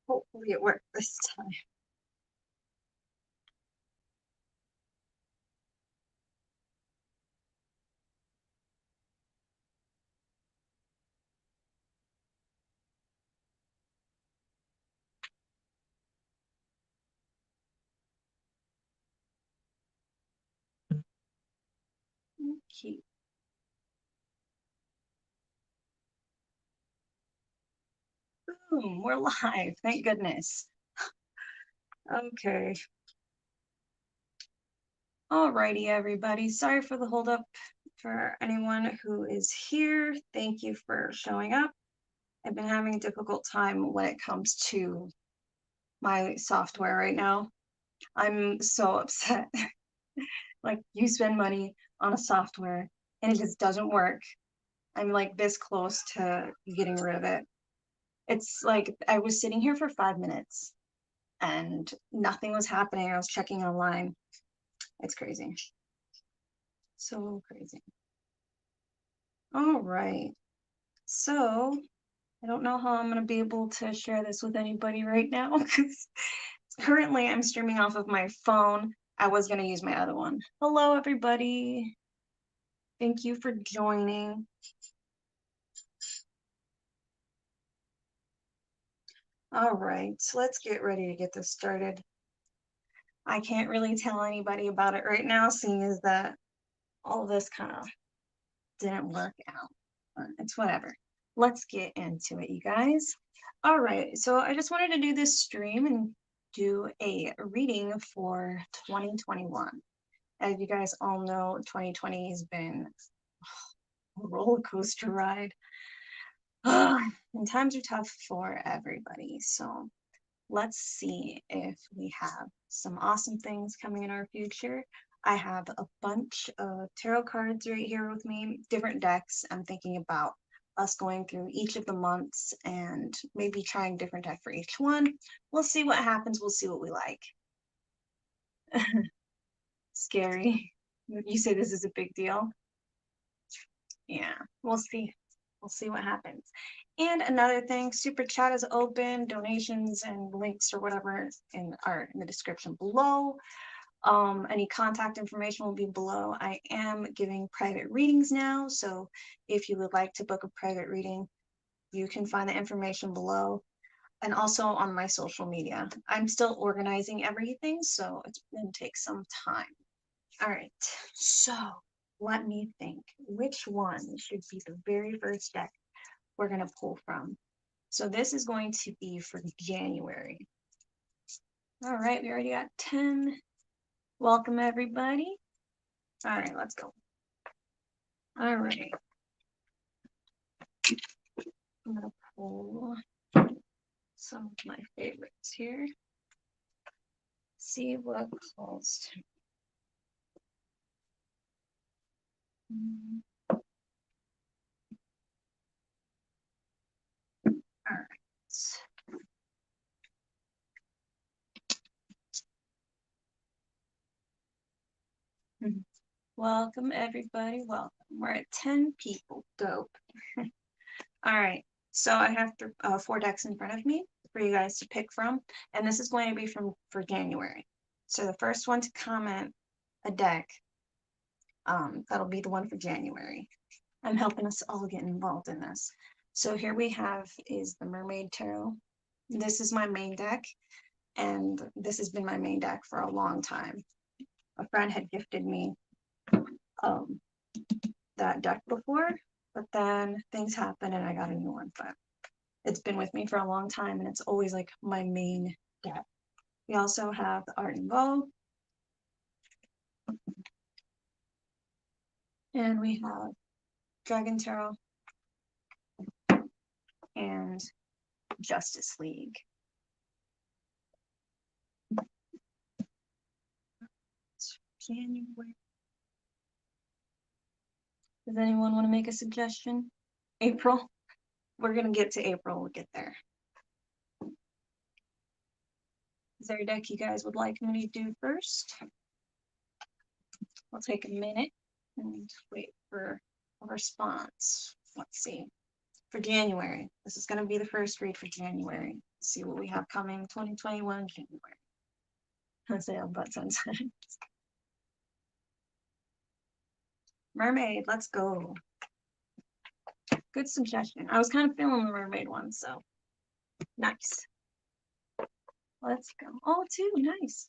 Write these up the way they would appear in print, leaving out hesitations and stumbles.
Hopefully it worked this time. Okay. Boom, we're live. Thank goodness. Okay. Alrighty, everybody. Sorry for the hold up. For anyone who is here, thank you for showing up. I've been having a difficult time when it comes to my software right now. I'm so upset. Like, you spend money on a software and it just doesn't work. I'm like this close to getting rid of it. It's like I was sitting here for 5 minutes and nothing was happening. I was checking online. It's crazy. So crazy. All right. So I don't know how I'm going to be able to share this with anybody right now because currently I'm streaming off of my phone. I was going to use my other one. Hello, everybody. Thank you for joining. All right, so let's get ready to get this started. I can't really tell anybody about it right now, seeing as that all this kind of didn't work out. But it's whatever. Let's get into it, you guys. All right, so I just wanted to do this stream and do a reading for 2021. As you guys all know, 2020 has been a roller coaster ride. And times are tough for everybody. So let's see if we have some awesome things coming in our future. I have a bunch of tarot cards right here with me, different decks. I'm thinking about us going through each of the months and maybe trying different deck for each one. We'll see what happens. We'll see what we like. Scary. You say this is a big deal? Yeah, we'll see. We'll see what happens. And another thing, super chat is open, donations and links or whatever are in the description below. Any contact information will be below. I am giving private readings now, so if you would like to book a private reading, you can find the information below and also on my social media. I'm still organizing everything, so it's going to take some time. All right, so let me think. Which one should be the very first deck we're going to pull from? So this is going to be for January. All right, we already got 10. Welcome, everybody. All right, let's go. All right. I'm going to pull some of my favorites here. See what calls to me. All right. Welcome, everybody. Welcome. We're at 10 people. Dope. All right. So I have 4 decks in front of me for you guys to pick from, and this is going to be for January. So the first one to comment a deck, that'll be the one for January. I'm helping us all get involved in this. So here we have is the Mermaid Tarot. This is my main deck, and this has been my main deck for a long time. A friend had gifted me that deck before, but then things happened and I got a new one, but it's been with me for a long time and it's always like my main deck. We also have the Art and Bow, and we have Dragon Tarot and Justice League. January. Does anyone want to make a suggestion? April? We're going to get to April. We'll get there. Is there a deck you guys would like me to do first? I'll take a minute and wait for a response. Let's see. For January. This is going to be the first read for January. Let's see what we have coming 2021 January. Let's say butt sunset. Mermaid, let's go. Good suggestion. I was kind of feeling the mermaid one, so nice. Let's go. Oh, two, nice.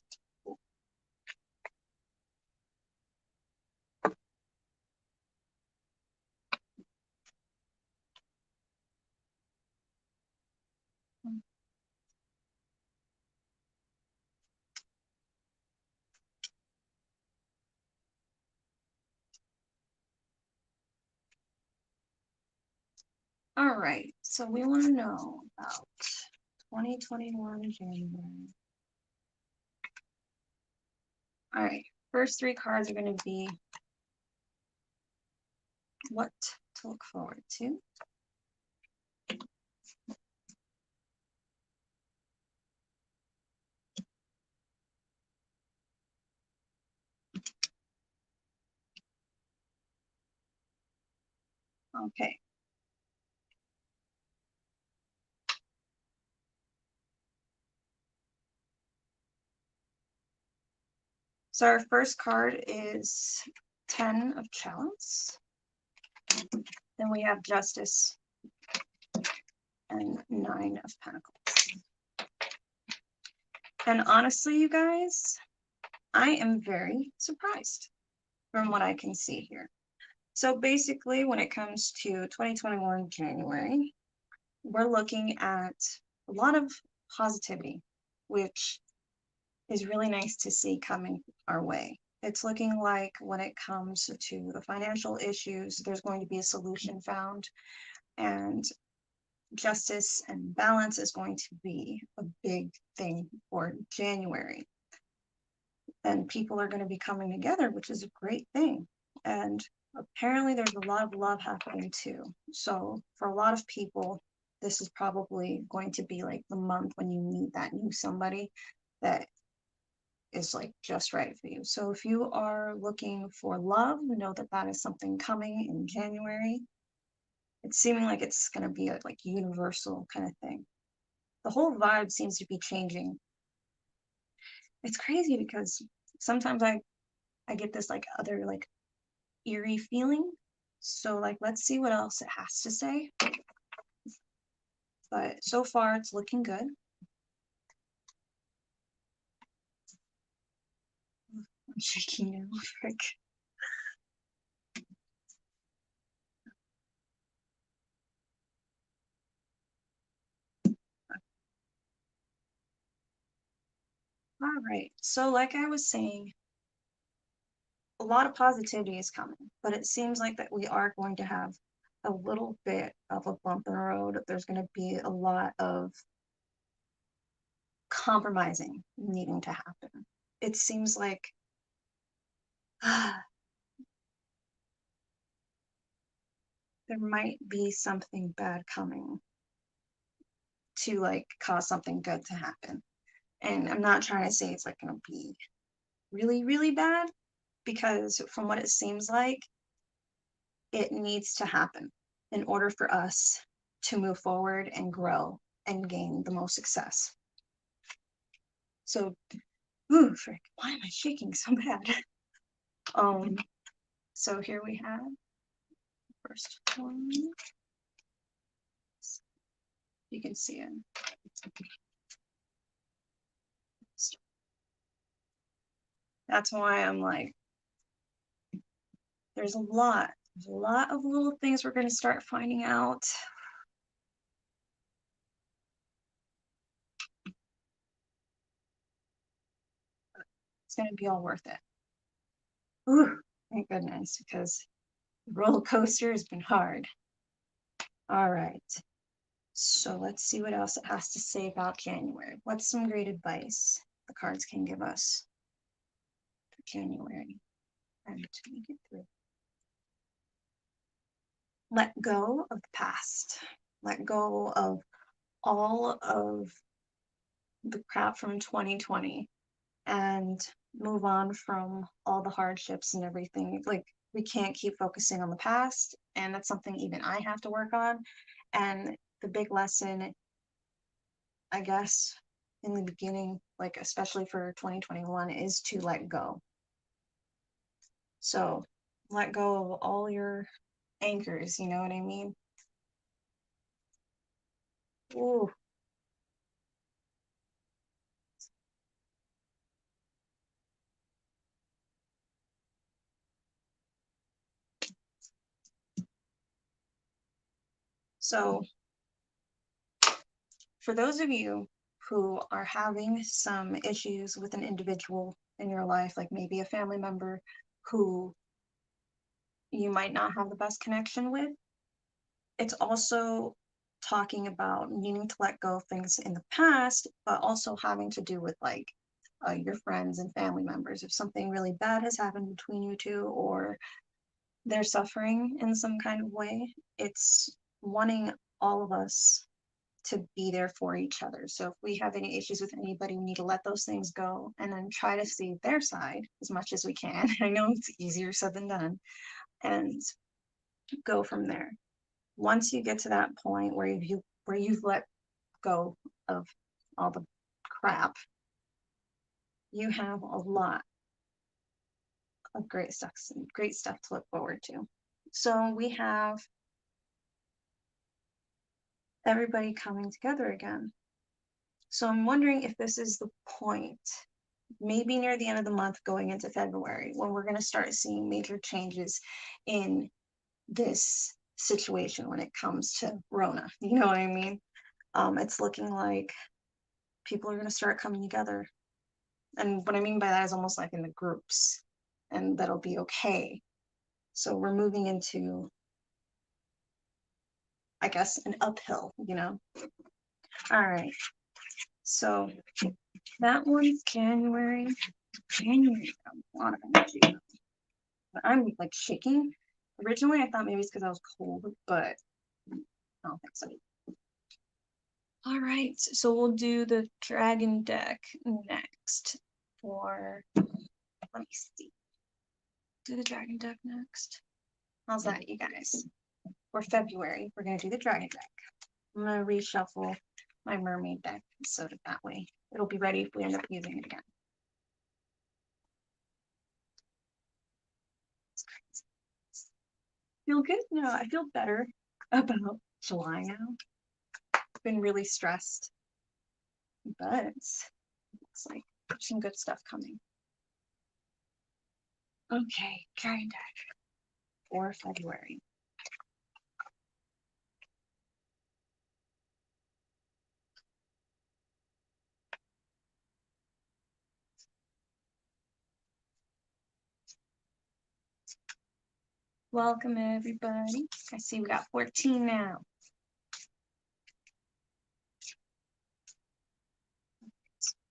All right, so we want to know about 2021 January. All right, first three cards are going to be what to look forward to. Okay. So our first card is 10 of Chalice. Then we have Justice and 9 of Pentacles. And honestly, you guys, I am very surprised from what I can see here. So basically, when it comes to 2021 January, we're looking at a lot of positivity, which is really nice to see coming our way. It's looking like when it comes to the financial issues, there's going to be a solution found, and justice and balance is going to be a big thing for January. And people are going to be coming together, which is a great thing. And apparently there's a lot of love happening too. So for a lot of people, this is probably going to be like the month when you meet that new somebody that is like just right for you. So if you are looking for love, know that that is something coming in January. It's seeming like it's going to be a like universal kind of thing. The whole vibe seems to be changing. It's crazy because sometimes I get this like other like eerie feeling. So like, let's see what else it has to say. But so far it's looking good. I'm shaking now, frick. All right, so like I was saying, a lot of positivity is coming, but it seems like that we are going to have a little bit of a bump in the road. There's going to be a lot of compromising needing to happen. It seems like there might be something bad coming to like cause something good to happen. And I'm not trying to say it's like going to be really, really bad, because from what it seems like, it needs to happen in order for us to move forward and grow and gain the most success. So, ooh, frick, why am I shaking so bad? So here we have first one. You can see it. That's why I'm like, there's a lot of little things we're going to start finding out. It's going to be all worth it. Ooh, thank goodness, because the roller coaster has been hard. All right. So let's see what else it has to say about January. What's some great advice the cards can give us for January? And to make it through. Let go of the past. Let go of all of the crap from 2020 and move on from all the hardships and everything. Like, we can't keep focusing on the past, and that's something even I have to work on. And the big lesson, I guess, in the beginning, like especially for 2021, is to let go. So let go of all your anchors, you know what I mean? Ooh. So for those of you who are having some issues with an individual in your life, like maybe a family member who you might not have the best connection with, it's also talking about needing to let go of things in the past, but also having to do with like your friends and family members. If something really bad has happened between you two, or they're suffering in some kind of way, it's wanting all of us to be there for each other. So if we have any issues with anybody, we need to let those things go and then try to see their side as much as we can. I know it's easier said than done, and go from there. Once you get to that point where you've let go of all the crap, you have a lot of great stuff to look forward to. So we have everybody coming together again. So I'm wondering if this is the point, maybe near the end of the month going into February, when we're going to start seeing major changes in this situation when it comes to Rona. You know what I mean? It's looking like people are going to start coming together. And what I mean by that is almost like in the groups, and that'll be okay. So we're moving into, I guess, an uphill, you know? All right. So that one's January. January, a lot of energy. But I'm like shaking. Originally, I thought maybe it's because I was cold, but I don't think so. All right, so we'll do the dragon deck next for, let me see. Do the dragon deck next. How's that, you guys? For February, we're gonna do the dragon deck. I'm gonna reshuffle my mermaid deck so that way it'll be ready if we end up using it again. Feel good? No, I feel better about July now. I've been really stressed, but it's like some good stuff coming. Okay, dragon deck for February. Welcome everybody. I see we got 14 now.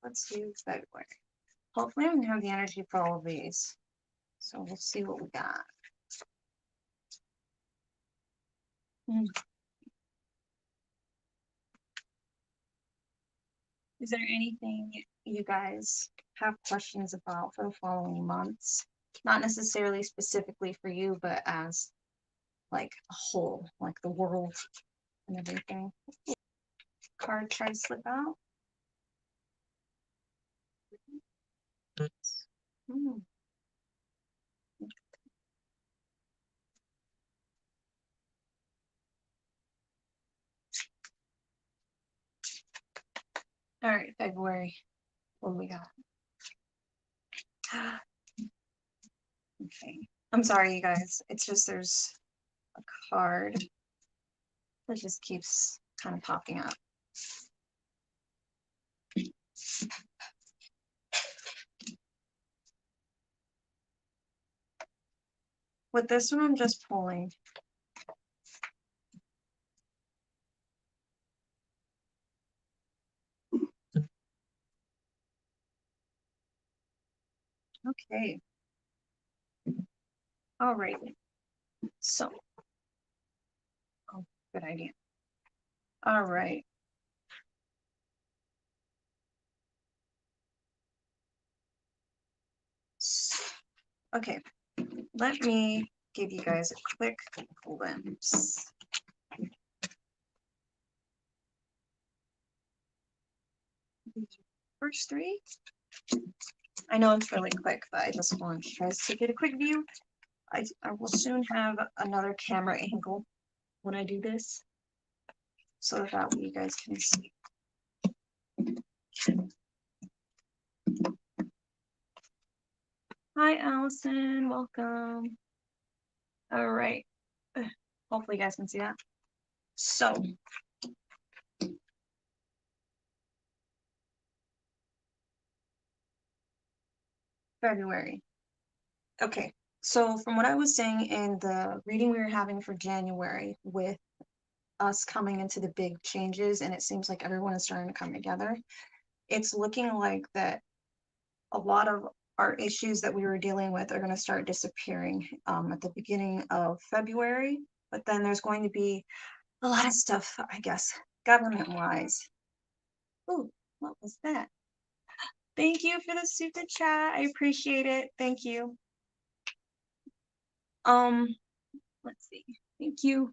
Let's do February. Hopefully I'm gonna have the energy for all of these. So we'll see what we got. Is there anything you guys have questions about for the following months? Not necessarily specifically for you, but as like a whole, like the world and everything. Card try to slip out. Mm. All right, February. What do we got? Okay. I'm sorry, you guys. It's just there's a card that just keeps kind of popping up. With this one, I'm just pulling. Okay. All right. So, oh, good idea. All right. Okay, let me give you guys a quick glimpse. First three. I know it's really quick, but I just want you guys to get a quick view. I will soon have another camera angle when I do this, so that way you guys can see. Hi, Allison. Welcome. All right. Hopefully you guys can see that. So, February. Okay. So from what I was saying in the reading we were having for January, with us coming into the big changes, and it seems like everyone is starting to come together, it's looking like that a lot of our issues that we were dealing with are going to start disappearing at the beginning of February. But then there's going to be a lot of stuff, I guess, government-wise. Oh, what was that? Thank you for the super chat. I appreciate it. Thank you. Let's see. Thank you.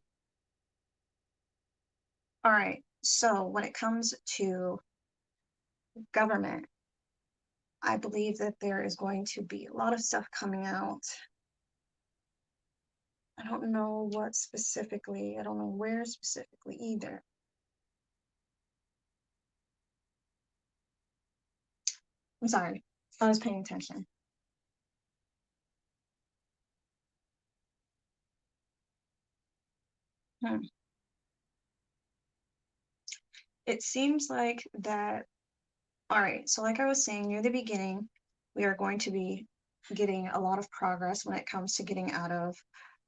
All right. So when it comes to government, I believe that there is going to be a lot of stuff coming out. I don't know what specifically. I don't know where specifically either. I'm sorry. I was paying attention. It seems like that. All right. So like I was saying near the beginning, we are going to be getting a lot of progress when it comes to getting out of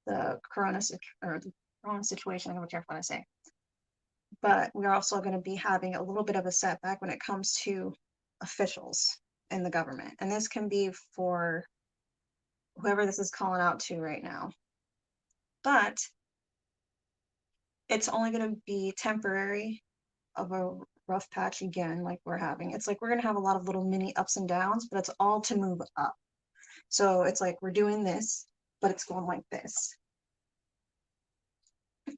the corona situation. I'm gonna be careful what I say. But we're also going to be having a little bit of a setback when it comes to officials in the government. And this can be for whoever this is calling out to right now. But it's only going to be temporary of a rough patch again, like we're having. It's like we're going to have a lot of little mini ups and downs, but it's all to move up. So it's like we're doing this, but it's going like this.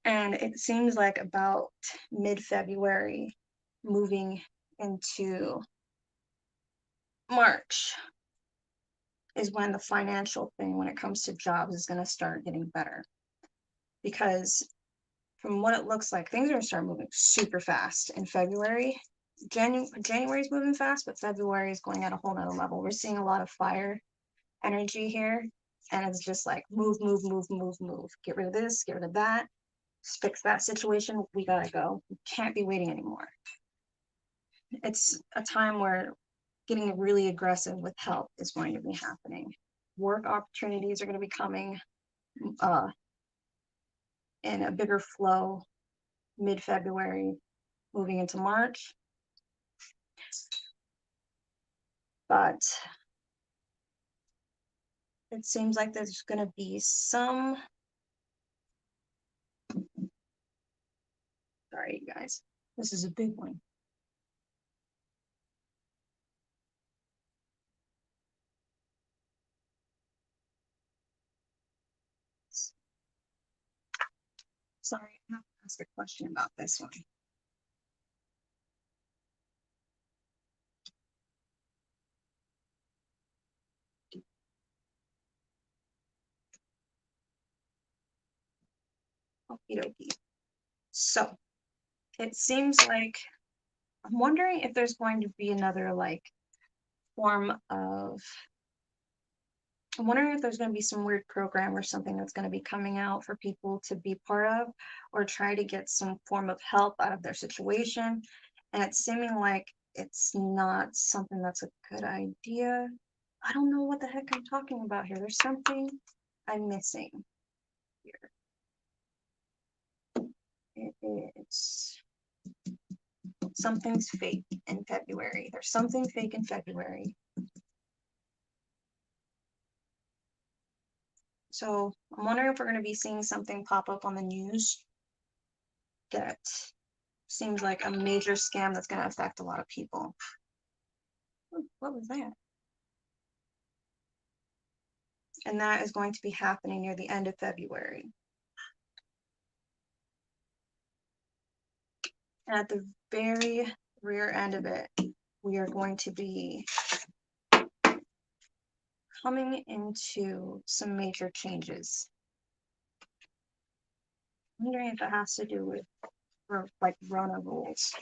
And it seems like about mid-February, moving into March, is when the financial thing, when it comes to jobs, is going to start getting better. Because from what it looks like, things are going to start moving super fast in February. January is moving fast, but February is going at a whole nother level. We're seeing a lot of fire energy here, and it's just like move, move, move, move, move. Get rid of this, get rid of that, fix that situation. We gotta go. We can't be waiting anymore. It's a time where getting really aggressive with help is going to be happening. Work opportunities are going to be coming in a bigger flow mid-February, moving into March. But it seems like there's going to be some, sorry, you guys, this is a big one. Sorry, I have to ask a question about this one. Okie dokie. So it seems like, I'm wondering if there's going to be another like form of, I'm wondering if there's going to be some weird program or something that's going to be coming out for people to be part of, or try to get some form of help out of their situation. And it's seeming like it's not something that's a good idea. I don't know what the heck I'm talking about here. There's something I'm missing here. It is, something's fake in February. There's something fake in February. So I'm wondering if we're going to be seeing something pop up on the news that seems like a major scam that's going to affect a lot of people. Ooh, what was that? And that is going to be happening near the end of February. And at the very rear end of it, we are going to be coming into some major changes. I'm wondering if it has to do with like Rona rules.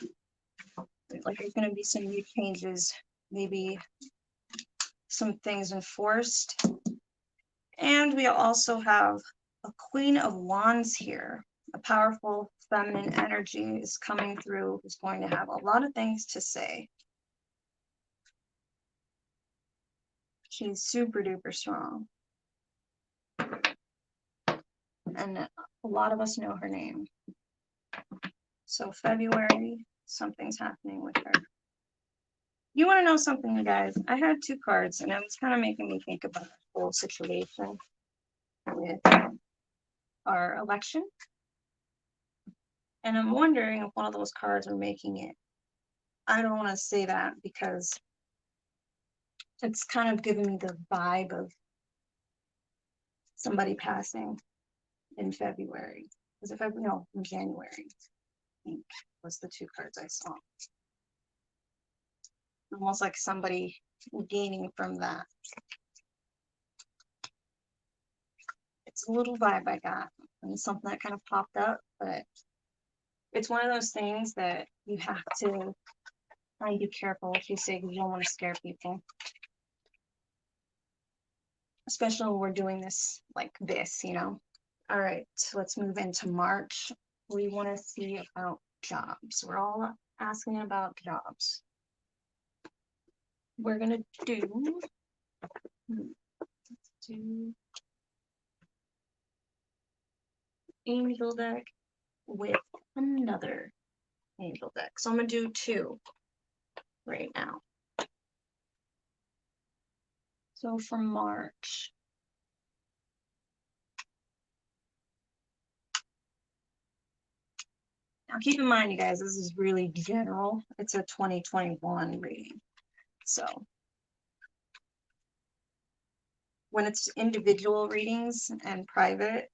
Like there's going to be some new changes, maybe some things enforced. And we also have a Queen of Wands here. A powerful feminine energy is coming through, who's going to have a lot of things to say. She's super duper strong. And a lot of us know her name. So February, something's happening with her. You want to know something, you guys? I had two cards, and it was kind of making me think about the whole situation with our election. And I'm wondering if one of those cards are making it. I don't want to say that because it's kind of giving me the vibe of somebody passing in February. Was it February? No, in January, I think was the two cards I saw. Almost like somebody gaining from that. It's a little vibe I got, and something that kind of popped up, but it's one of those things that you have to kind of be careful what you say because you don't want to scare people. Especially when we're doing this like this, you know. All right, so let's move into March. We want to see about jobs. We're all asking about jobs. We're gonna do angel deck with another angel deck. So I'm gonna do two right now. So for March, now keep in mind, you guys, this is really general. It's a 2021 reading. So when it's individual readings and private,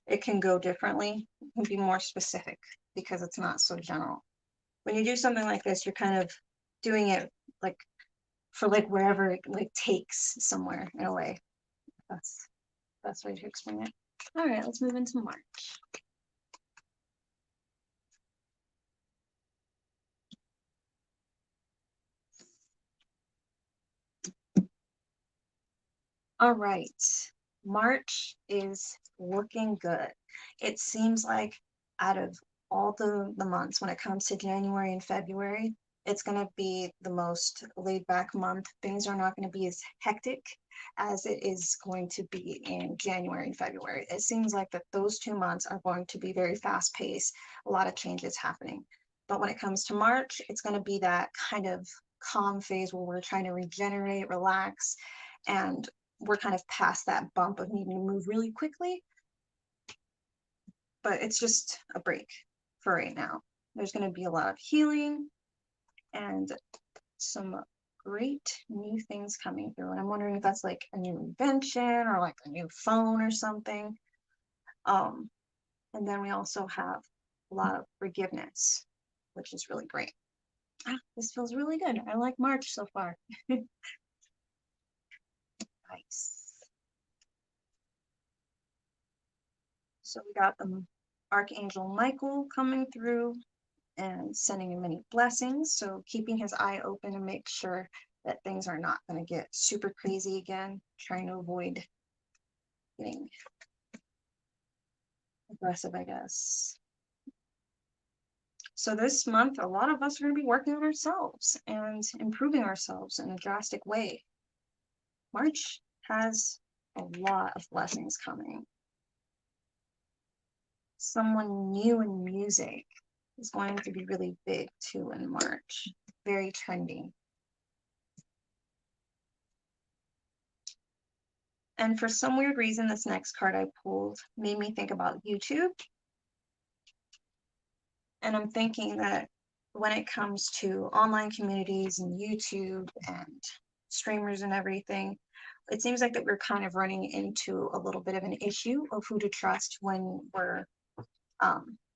it can go differently. It can be more specific because it's not so general. When you do something like this, you're kind of doing it like for like wherever it like takes somewhere in a way. That's the best way to explain it. All right, let's move into March. All right, March is looking good. It seems like out of all the months, when it comes to January and February, it's going to be the most laid back month. Things are not going to be as hectic as it is going to be in January and February. It seems like that those 2 months are going to be very fast paced, a lot of changes happening. But when it comes to March, it's going to be that kind of calm phase where we're trying to regenerate, relax, and we're kind of past that bump of needing to move really quickly. But it's just a break for right now. There's going to be a lot of healing and some great new things coming through. And I'm wondering if that's like a new invention or like a new phone or something. And then we also have a lot of forgiveness, which is really great. This feels really good. I like March so far. Nice. So we got the Archangel Michael coming through and sending him many blessings. So keeping his eye open to make sure that things are not going to get super crazy again, trying to avoid getting aggressive, I guess. So this month, a lot of us are going to be working on ourselves and improving ourselves in a drastic way. March has a lot of blessings coming. Someone new in music is going to be really big too in March. Very trendy. And for some weird reason, this next card I pulled made me think about YouTube. And I'm thinking that when it comes to online communities and YouTube and streamers and everything, it seems like that we're kind of running into a little bit of an issue of who to trust when we're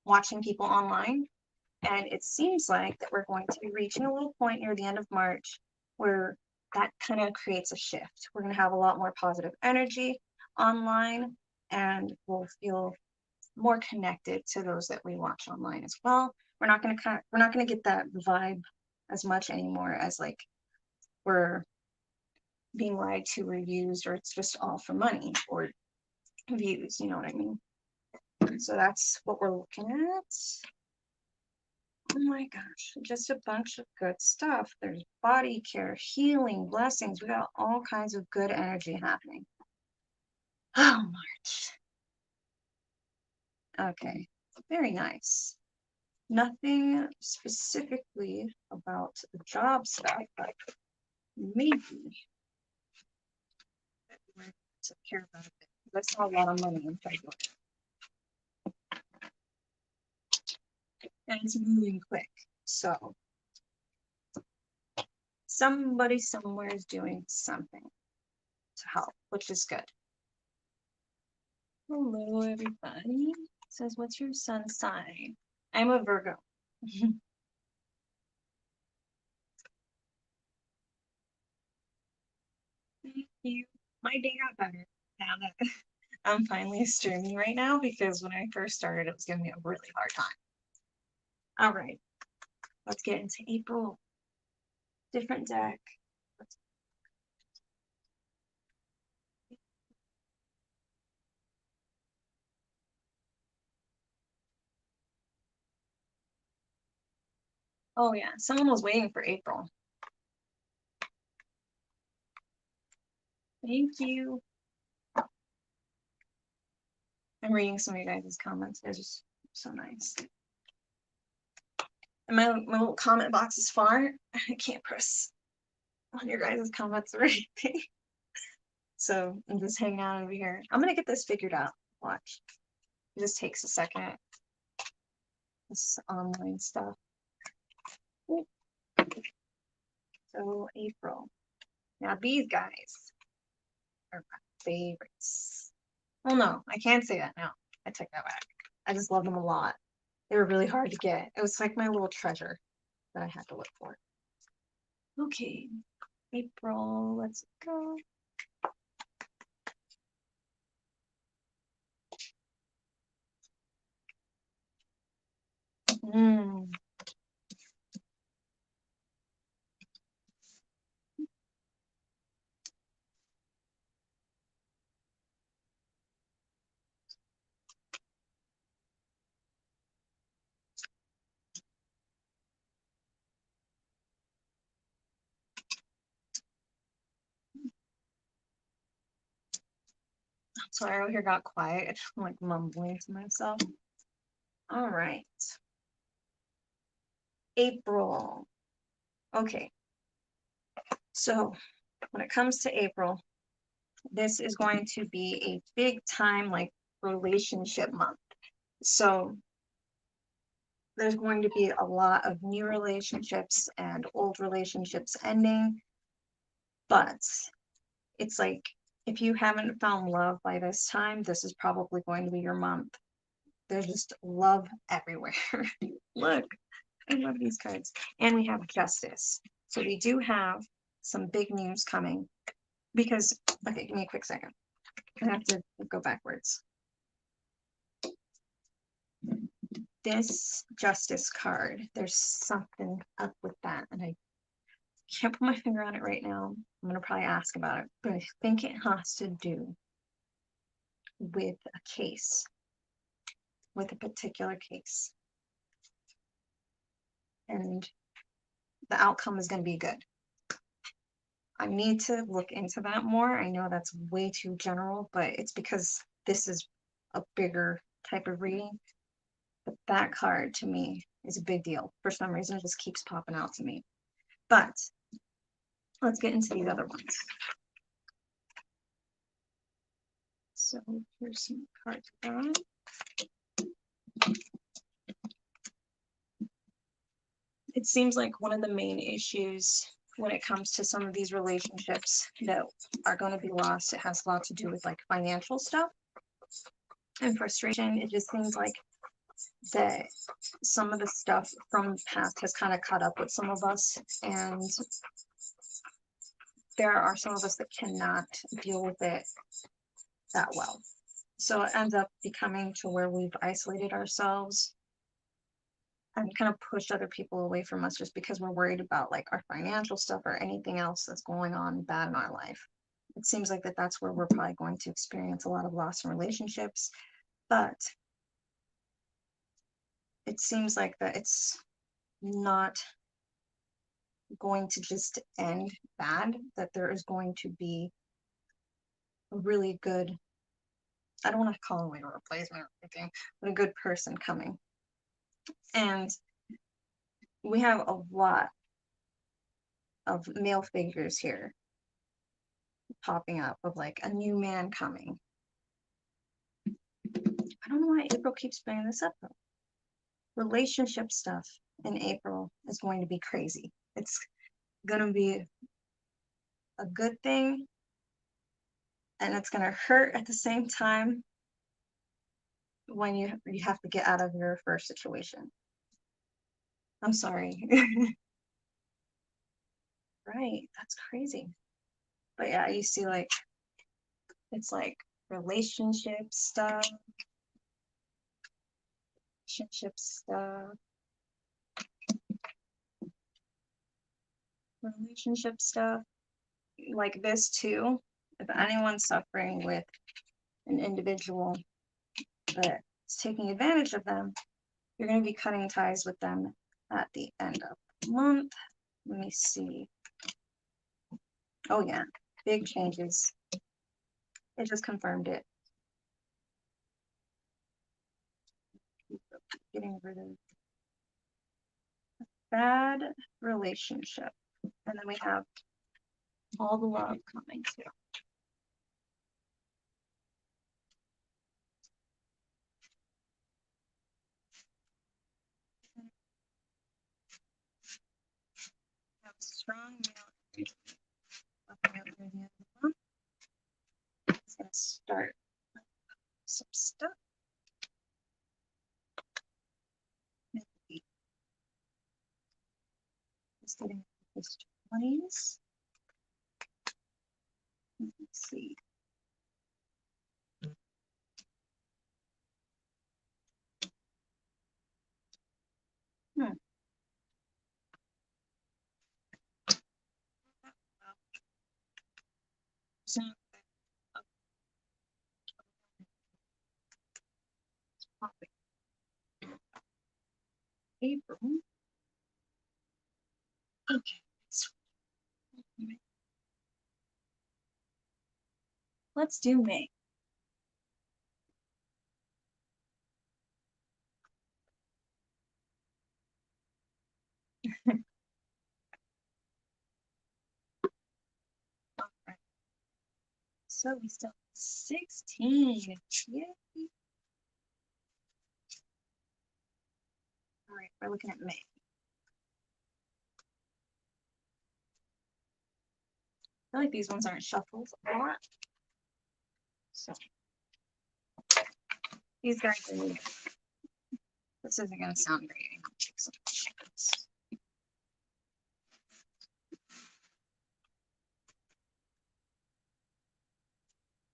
watching people online. And it seems like that we're going to be reaching a little point near the end of March where that kind of creates a shift. We're going to have a lot more positive energy online, and we'll feel more connected to those that we watch online as well. We're not going to get that vibe as much anymore as like we're being lied to or used, or it's just all for money or views, you know what I mean? So that's what we're looking at. Oh my gosh, just a bunch of good stuff. There's body care, healing, blessings. We got all kinds of good energy happening. Oh, March. Okay, very nice. Nothing specifically about the job stuff, but maybe we're to care about it. That's not a lot of money in February. And it's moving quick. So somebody somewhere is doing something to help, which is good. Hello, everybody. It says, what's your sun sign? I'm a Virgo. Thank you. My day got better now that I'm finally streaming right now, because when I first started, it was giving me a really hard time. All right, let's get into April. Different deck. Oh yeah, someone was waiting for April. Thank you. I'm reading some of you guys' comments. They're just so nice. And my little comment box is far. I can't press on your guys' comments or anything. So I'm just hanging out over here. I'm gonna get this figured out. Watch. It just takes a second. This online stuff. Ooh. So April. Now these guys are my favorites. Well, no, I can't say that now. I take that back. I just love them a lot. They were really hard to get. It was like my little treasure that I had to look for. Okay, April, let's go. Sorry, I over here got quiet. I'm like mumbling to myself. All right. April. Okay. So when it comes to April, this is going to be a big time like relationship month. So there's going to be a lot of new relationships and old relationships ending. But it's like, if you haven't found love by this time, this is probably going to be your month. There's just love everywhere. Look, I love these cards. And we have justice. So we do have some big news coming, because, okay, give me a quick second. I have to go backwards. This justice card, there's something up with that, and I can't put my finger on it right now. I'm going to probably ask about it, but I think it has to do with a case, with a particular case. And the outcome is going to be good. I need to look into that more. I know that's way too general, but it's because this is a bigger type of reading. But that card to me is a big deal. For some reason, it just keeps popping out to me. But let's get into these other ones. So here's some cards on. It seems like one of the main issues when it comes to some of these relationships that are going to be lost, it has a lot to do with like financial stuff and frustration. It just seems like that some of the stuff from the past has kind of caught up with some of us, and there are some of us that cannot deal with it that well. So it ends up becoming to where we've isolated ourselves and kind of pushed other people away from us just because we're worried about like our financial stuff or anything else that's going on bad in our life. It seems like that's where we're probably going to experience a lot of loss in relationships, but it seems like that it's not going to just end bad, that there is going to be a really good, I don't want to call it a replacement or anything, but a good person coming. And we have a lot of male figures here popping up of like a new man coming. I don't know why April keeps bringing this up though. Relationship stuff in April is going to be crazy. It's going to be a good thing, and it's going to hurt at the same time when you have to get out of your first situation. I'm sorry. Right, that's crazy. But yeah, you see like, it's like relationship stuff, relationship stuff, like this too. If anyone's suffering with an individual that's taking advantage of them, you're going to be cutting ties with them at the end of the month. Let me see. Oh yeah, big changes. It just confirmed it. Getting rid of bad relationship. And then we have all the love coming too. Have strong male energy. It's going to start some stuff. Just getting his 20s. Let's see. April. Okay. Let's do May. All right. So we still have 16. Yay. All right, we're looking at May. I feel like these ones aren't shuffled a lot. So these guys are weird. This isn't going to sound great. I'm going to take some chickens.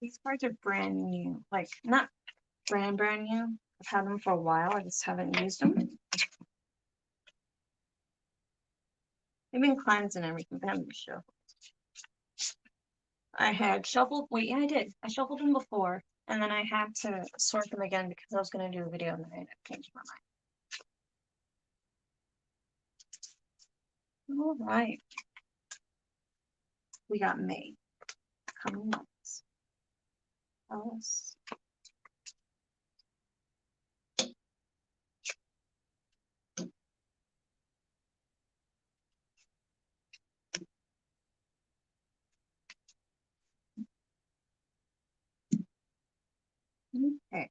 These cards are brand new. Like, not brand new. I've had them for a while. I just haven't used them. They've been cleansed and everything, but I haven't been shuffled. I had shuffled. Wait, yeah, I did. I shuffled them before, and then I had to sort them again because I was going to do a video and then I changed my mind. All right. We got May coming months. Alice. Okay.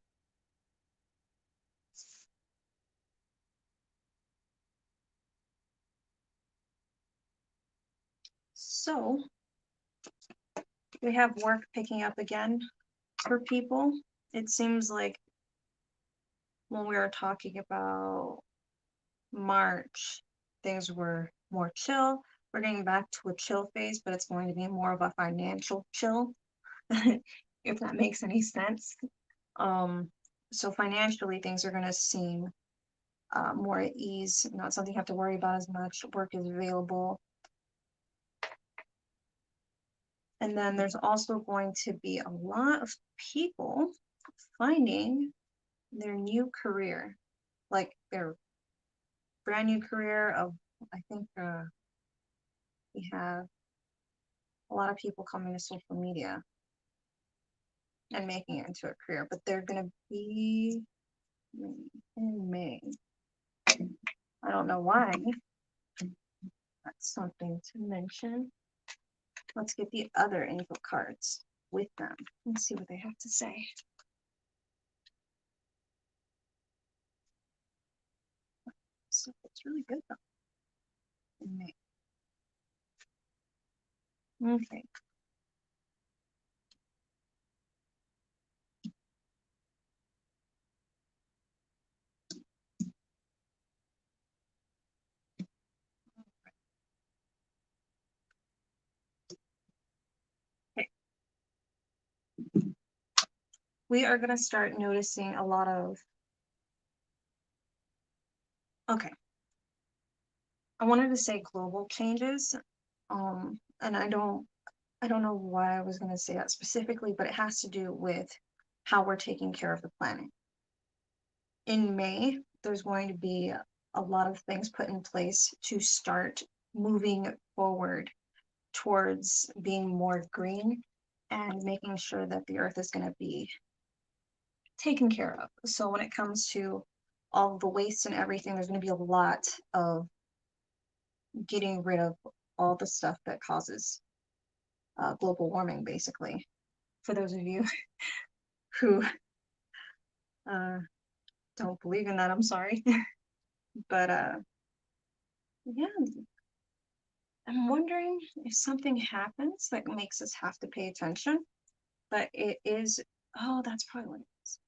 So we have work picking up again for people. It seems like when we were talking about March, things were more chill. We're getting back to a chill phase, but it's going to be more of a financial chill, if that makes any sense. So financially, things are going to seem more at ease, not something you have to worry about as much. Work is available. And then there's also going to be a lot of people finding their new career, like their brand new career of, I think we have a lot of people coming to social media and making it into a career, but they're going to be in May. I don't know why. That's something to mention. Let's get the other angel cards with them and see what they have to say. So it's really good though. In May. Okay. Okay. We are going to start noticing a lot of, okay. I wanted to say global changes. And I don't know why I was going to say that specifically, but it has to do with how we're taking care of the planet. In May, there's going to be a lot of things put in place to start moving forward towards being more green and making sure that the earth is going to be taken care of. So when it comes to all the waste and everything, there's going to be a lot of getting rid of all the stuff that causes global warming, basically. For those of you who don't believe in that, I'm sorry. But yeah, I'm wondering if something happens that makes us have to pay attention. But it is, oh, that's probably what it is.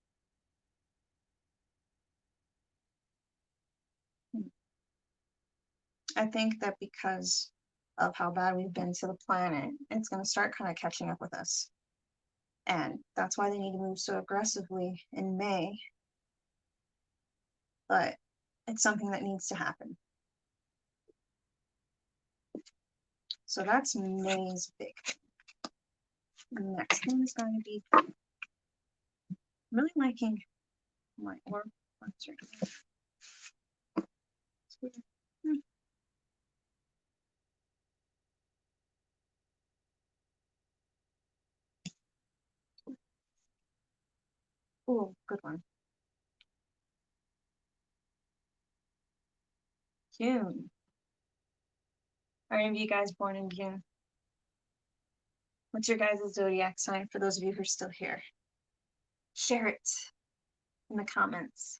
I think that because of how bad we've been to the planet, it's going to start kind of catching up with us. And that's why they need to move so aggressively in May. But it's something that needs to happen. So that's May's big thing. The next thing is going to be, I'm really liking my orb. Oh, good one. June. Are any of you guys born in June? What's your guys' zodiac sign for those of you who are still here? Share it in the comments.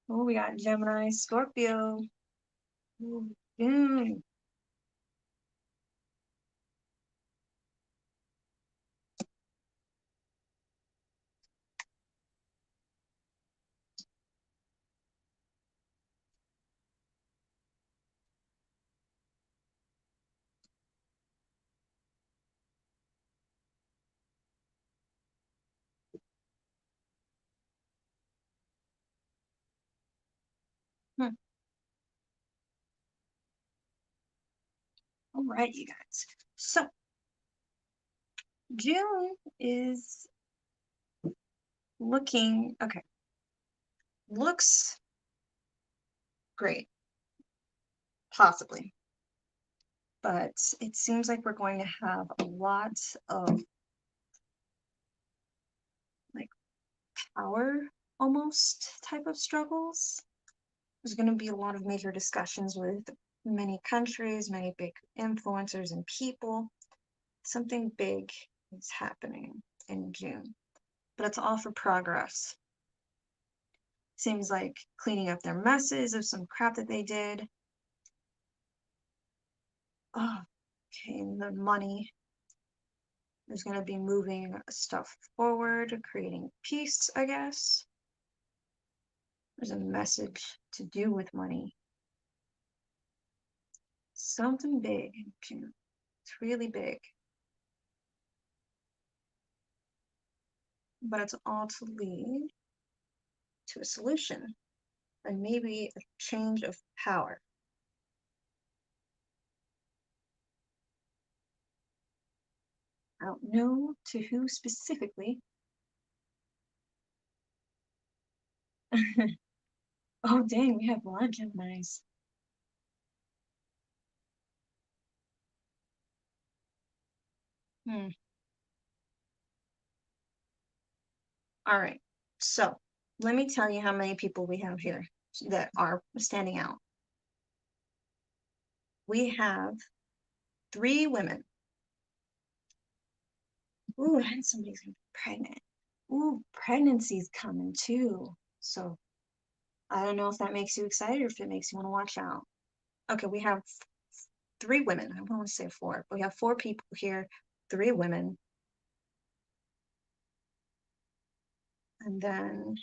Oh, we got Gemini, Scorpio. Ooh, June. All right, you guys. So June is looking, okay, looks great, possibly. But it seems like we're going to have a lot of like power almost type of struggles. There's going to be a lot of major discussions with many countries, many big influencers and people. Something big is happening in June, but it's all for progress. Seems like cleaning up their messes of some crap that they did. Oh, okay, and the money. There's going to be moving stuff forward, creating peace, I guess. There's a message to do with money. Something big in June. It's really big. But it's all to lead to a solution and maybe a change of power. I don't know to who specifically. Oh, dang, we have a lot of Geminis. All right, so let me tell you how many people we have here that are standing out. We have 3 women. Ooh, and somebody's gonna be pregnant. Ooh, pregnancy's coming too. So I don't know if that makes you excited or if it makes you want to watch out. Okay, we have 3 women. I don't want to say 4, but we have 4 people here, 3 women. And then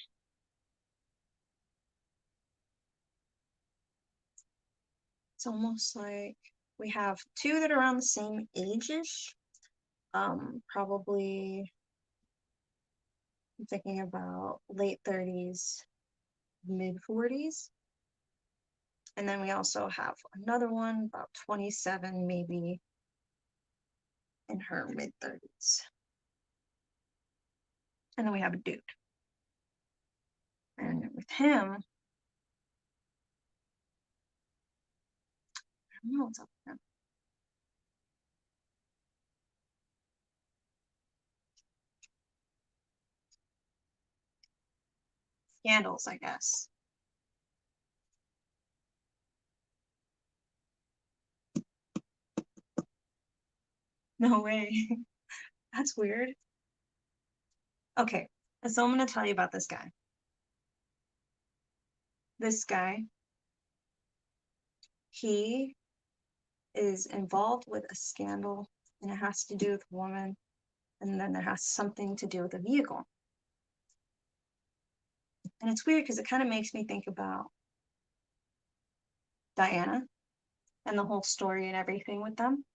it's almost like we have 2 that are around the same age-ish. Probably I'm thinking about late 30s, mid 40s. And then we also have another one about 27, maybe in her mid 30s. And then we have a dude. And with him, I don't know what's up with him. Scandals, I guess. No way. That's weird. Okay, so I'm going to tell you about this guy. This guy, he is involved with a scandal, and it has to do with a woman, and then there has something to do with a vehicle. And it's weird because it kind of makes me think about Diana and the whole story and everything with them.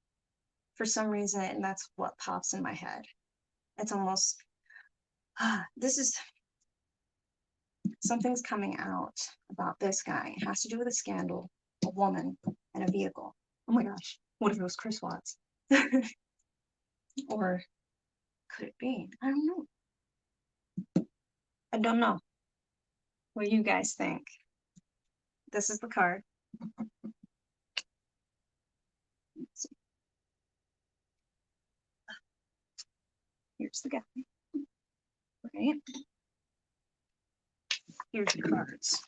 For some reason, and that's what pops in my head. It's almost, this is, something's coming out about this guy. It has to do with a scandal, a woman, and a vehicle. Oh my gosh, what if it was Chris Watts? Or could it be? I don't know. I don't know. What do you guys think? This is the card. Here's the guy. Right? Here's the cards.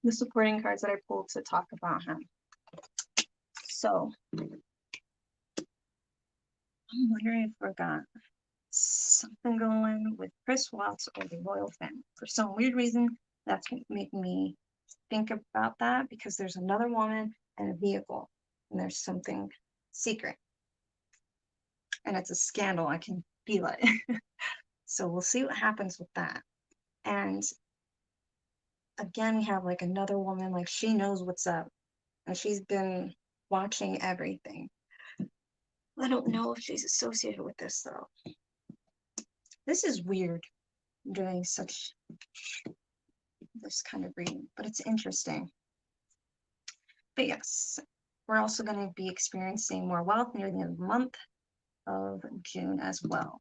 The supporting cards that I pulled to talk about him. So, I'm wondering if we got something going with Chris Watts or the royal family. For some weird reason, that's making me think about that because there's another woman and a vehicle, and there's something secret. And it's a scandal. I can feel it. So we'll see what happens with that. And again, we have like another woman, like she knows what's up, and she's been watching everything. I don't know if she's associated with this though. This is weird, doing such this kind of reading, but it's interesting. But yes, we're also going to be experiencing more wealth near the end of the month of June as well.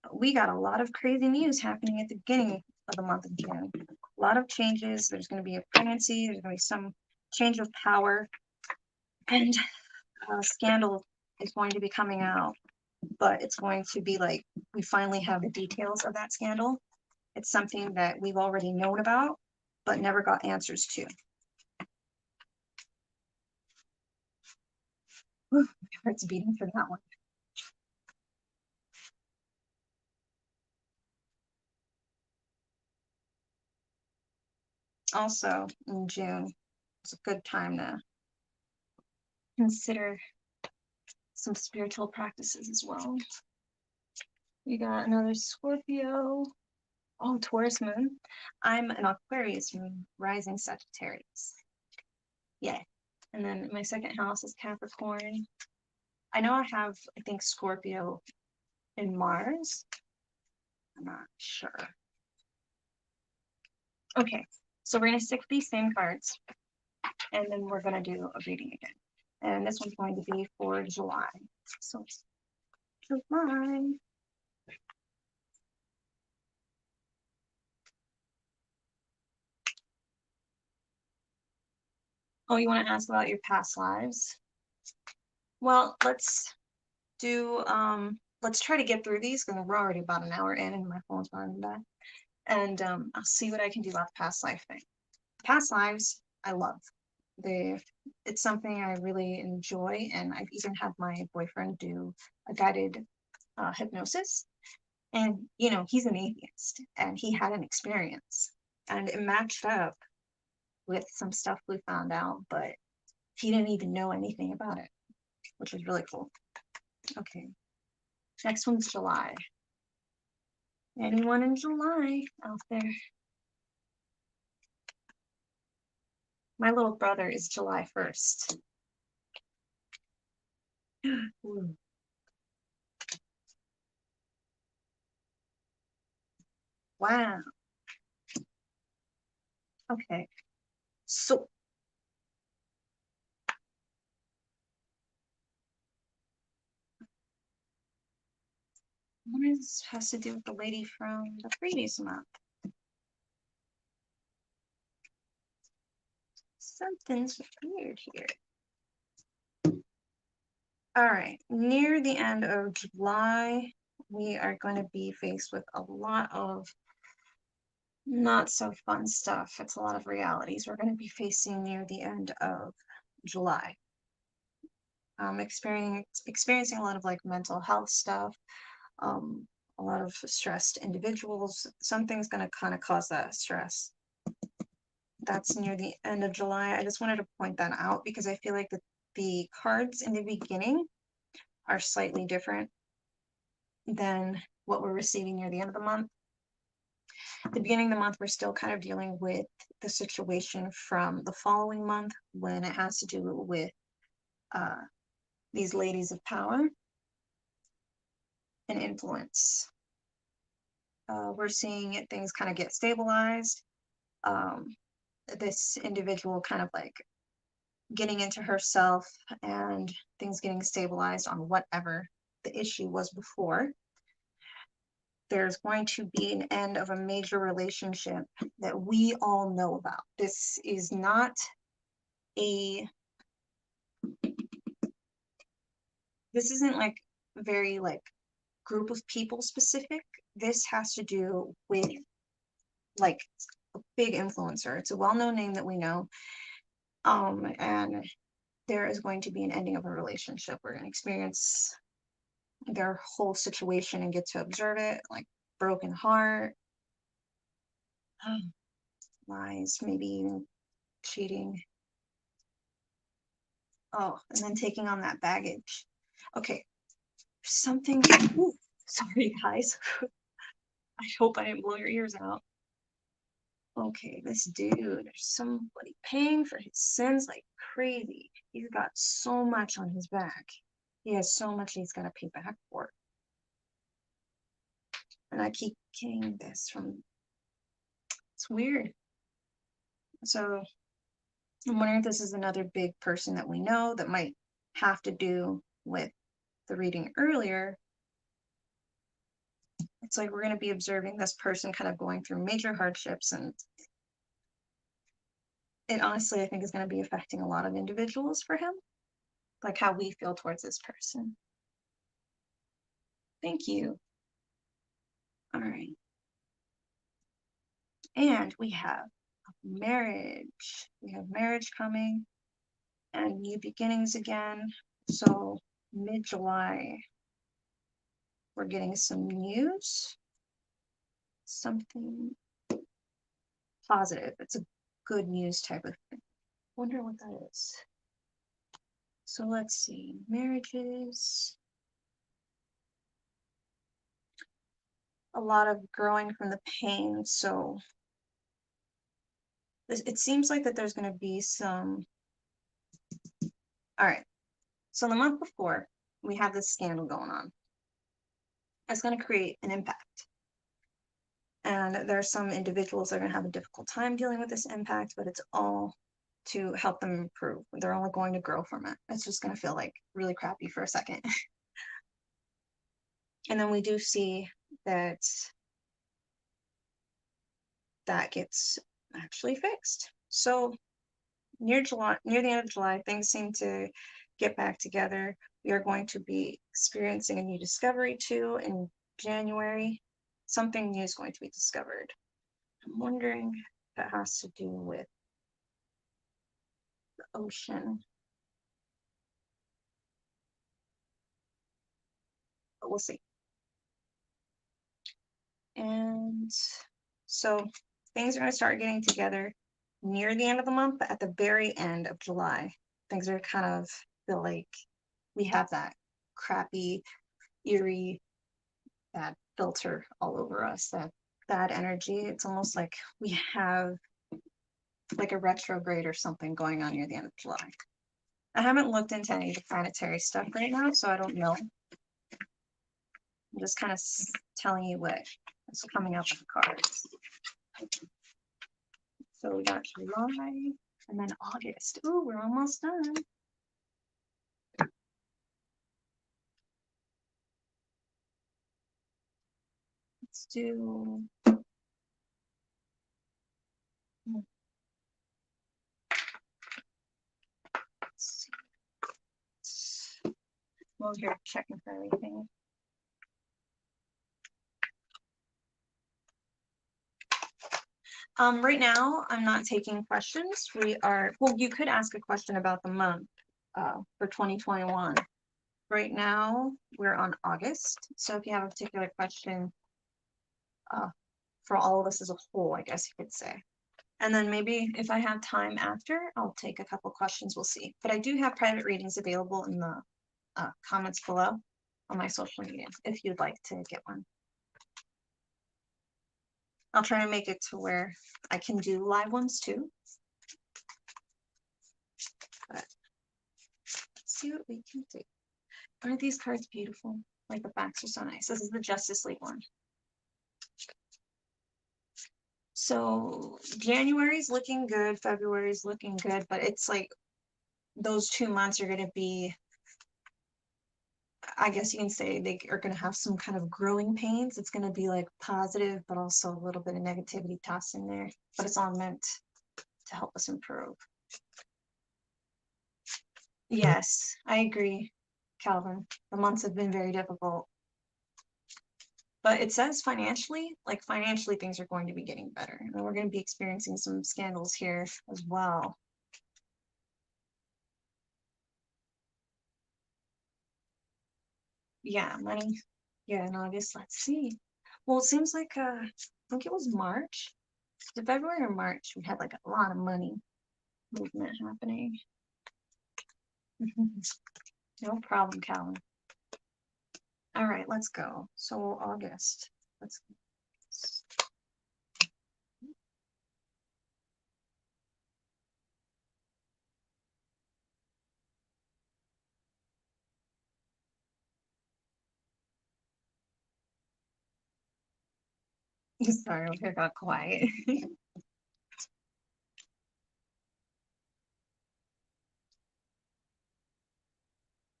But we got a lot of crazy news happening at the beginning of the month of June. A lot of changes. There's going to be a pregnancy. There's going to be some change of power. And a scandal is going to be coming out. But it's going to be like we finally have the details of that scandal. It's something that we've already known about, but never got answers to. Whew, my heart's beating for that one. Also, in June, it's a good time to consider some spiritual practices as well. We got another Scorpio. Oh, Taurus moon. I'm an Aquarius moon, rising Sagittarius. Yeah. And then my second house is Capricorn. I know I have, I think, Scorpio in Mars. I'm not sure. Okay, so we're going to stick with these same cards, and then we're going to do a reading again. And this one's going to be for July. So, July. Oh, you want to ask about your past lives? Well, let's do, let's try to get through these because we're already about an hour in and my phone's running back. And I'll see what I can do about the past life thing. Past lives, I love. It's something I really enjoy, and I've even had my boyfriend do a guided hypnosis. And, you know, he's an atheist and he had an experience and it matched up with some stuff we found out, but he didn't even know anything about it, which was really cool. Okay, next one's July. Anyone in July out there? My little brother is July 1st. Wow. Okay, so what has to do with the lady from the previous month? Something's weird here. All right, near the end of July, we are going to be faced with a lot of not so fun stuff. It's a lot of realities we're going to be facing near the end of July. Experiencing a lot of like mental health stuff, a lot of stressed individuals. Something's going to kind of cause that stress. That's near the end of July. I just wanted to point that out because I feel like the cards in the beginning are slightly different than what we're receiving near the end of the month. At the beginning of the month, we're still kind of dealing with the situation from the following month when it has to do with these ladies of power and influence. We're seeing things kind of get stabilized. This individual kind of like getting into herself and things getting stabilized on whatever the issue was before. There's going to be an end of a major relationship that we all know about. This is not this isn't like very like group of people specific. This has to do with like a big influencer. It's a well-known name that we know. And there is going to be an ending of a relationship. We're going to experience their whole situation and get to observe it, like broken heart, lies, maybe even cheating. Oh, and then taking on that baggage. Okay, something. Ooh, sorry, guys. I hope I didn't blow your ears out. Okay, this dude, there's somebody paying for his sins like crazy. He's got so much on his back. He has so much he's got to pay back for. And I keep getting this from, it's weird. So I'm wondering if this is another big person that we know that might have to do with the reading earlier. It's like we're going to be observing this person kind of going through major hardships, and it honestly, I think, is going to be affecting a lot of individuals for him, like how we feel towards this person. Thank you. All right. And we have marriage. We have marriage coming and new beginnings again. So mid-July, we're getting some news, something positive. It's a good news type of thing. Wonder what that is. So let's see, marriages. A lot of growing from the pain. So it seems like that there's going to be some. All right. So the month before, we have this scandal going on. It's going to create an impact. And there are some individuals that are going to have a difficult time dealing with this impact, but it's all to help them improve. They're only going to grow from it. It's just going to feel like really crappy for a second. And then we do see that that gets actually fixed. So near July, near the end of July, things seem to get back together. We are going to be experiencing a new discovery too in January. Something new is going to be discovered. I'm wondering if that has to do with the ocean. But we'll see. And so things are going to start getting together near the end of the month, but at the very end of July, things are kind of feel like we have that crappy, eerie, bad filter all over us, that bad energy. It's almost like we have like a retrograde or something going on near the end of July. I haven't looked into any of the planetary stuff right now, so I don't know. I'm just kind of telling you what is coming up in the cards. So we got July and then August. Ooh, we're almost done. Let's do. Let's see. Well, you're checking for everything. Right now, I'm not taking questions. We are, well, you could ask a question about the month for 2021. Right now, we're on August. So if you have a particular question for all of us as a whole, I guess you could say. And then maybe if I have time after, I'll take a couple questions, we'll see. But I do have private readings available in the comments below on my social media if you'd like to get one. I'll try to make it to where I can do live ones too. But let's see what we can do. Aren't these cards beautiful? Like the backs are so nice. This is the Justice League one. So January's looking good, February's looking good, but it's like those 2 months are going to be, I guess you can say they are going to have some kind of growing pains. It's going to be like positive, but also a little bit of negativity tossed in there, but it's all meant to help us improve. Yes, I agree, Calvin. The months have been very difficult. But it says financially, like financially things are going to be getting better. And we're going to be experiencing some scandals here as well. Yeah, money. Yeah, in August, let's see. Well, it seems like, I think it was March. Was it February or March? We had like a lot of money movement happening. No problem, Calvin. All right, let's go. So August, let's go. Sorry, I got quiet.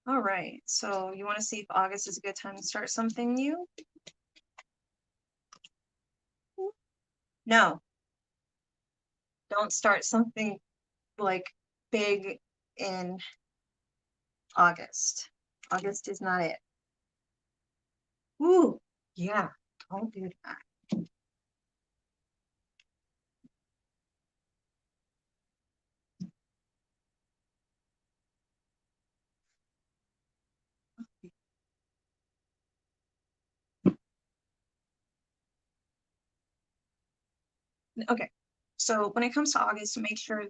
All right, so you want to see if August is a good time to start something new? No. Don't start something like big in August. August is not it. Ooh, yeah. Don't do that. Okay, so when it comes to August, make sure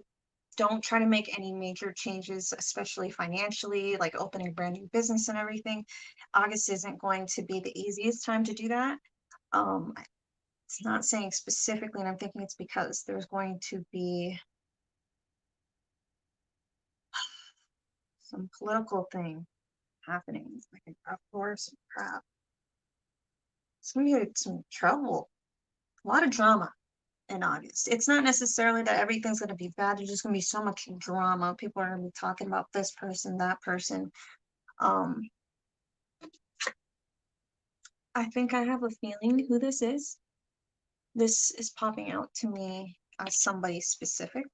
don't try to make any major changes, especially financially, like opening a brand new business and everything. August isn't going to be the easiest time to do that. It's not saying specifically, and I'm thinking it's because there's going to be some political thing happening, like an uproar, some crap. It's gonna be some trouble, a lot of drama in August. It's not necessarily that everything's gonna be bad. There's just gonna be so much drama. People are gonna be talking about this person, that person. I think I have a feeling who this is. This is popping out to me as somebody specific.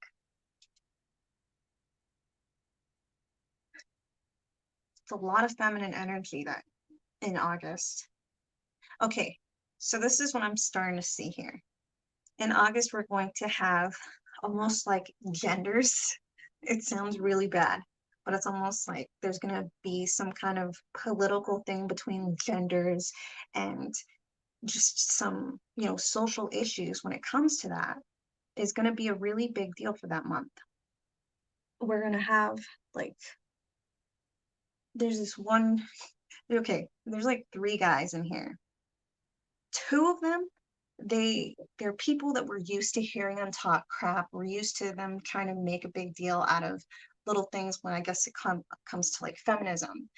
It's a lot of feminine energy that in August. Okay, so this is what I'm starting to see here. In August, we're going to have almost like genders. It sounds really bad, but it's almost like there's going to be some kind of political thing between genders and just some, social issues when it comes to that is going to be a really big deal for that month. We're going to have like, there's this one, okay, there's like 3 guys in here. 2 of them, they're people that we're used to hearing on talk crap. We're used to them trying to make a big deal out of little things when I guess it comes to like feminism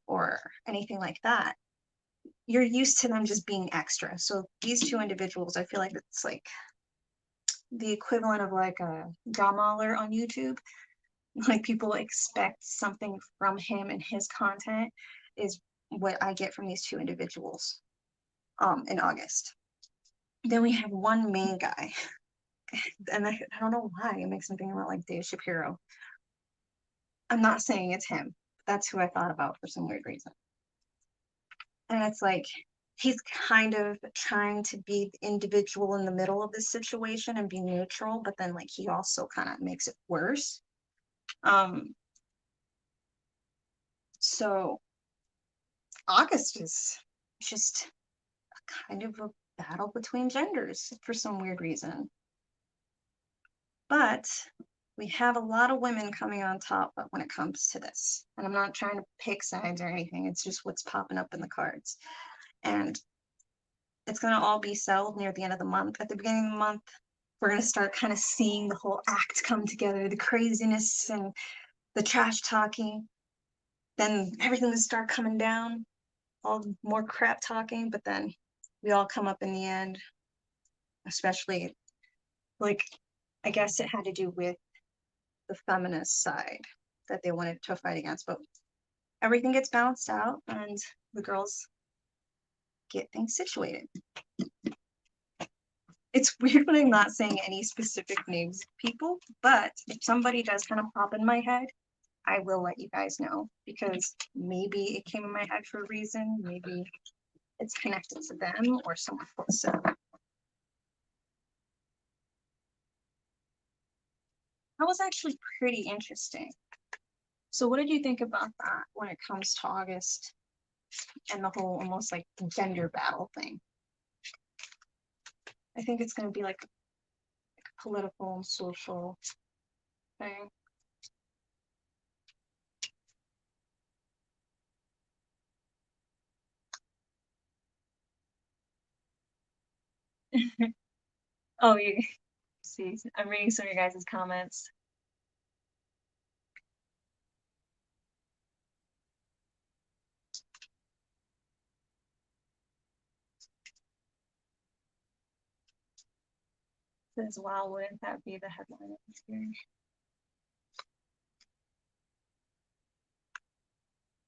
or anything like that. You're used to them just being extra. So these 2 individuals, I feel like it's like the equivalent of like a drama alert on YouTube. Like people expect something from him and his content is what I get from these 2 individuals in August. Then we have one main guy, and I don't know why it makes me think about like Dave Shapiro. I'm not saying it's him. That's who I thought about for some weird reason. And it's like he's kind of trying to be the individual in the middle of this situation and be neutral, but then like he also kind of makes it worse. So August is just kind of a battle between genders for some weird reason. But we have a lot of women coming on top when it comes to this. And I'm not trying to pick sides or anything. It's just what's popping up in the cards. And it's going to all be settled near the end of the month. At the beginning of the month, we're going to start kind of seeing the whole act come together, the craziness and the trash talking. Then everything will start coming down, all more crap talking, but then we all come up in the end, especially like, I guess it had to do with the feminist side that they wanted to fight against, but everything gets balanced out and the girls get things situated. It's weird when I'm not saying any specific names of people, but if somebody does kind of pop in my head, I will let you guys know because maybe it came in my head for a reason. Maybe it's connected to them or someone close to them. That was actually pretty interesting. So what did you think about that when it comes to August and the whole almost like gender battle thing? I think it's going to be like a political and social thing. Oh, you see, I'm reading some of your guys' comments. Says, wow, wouldn't that be the headline of this year?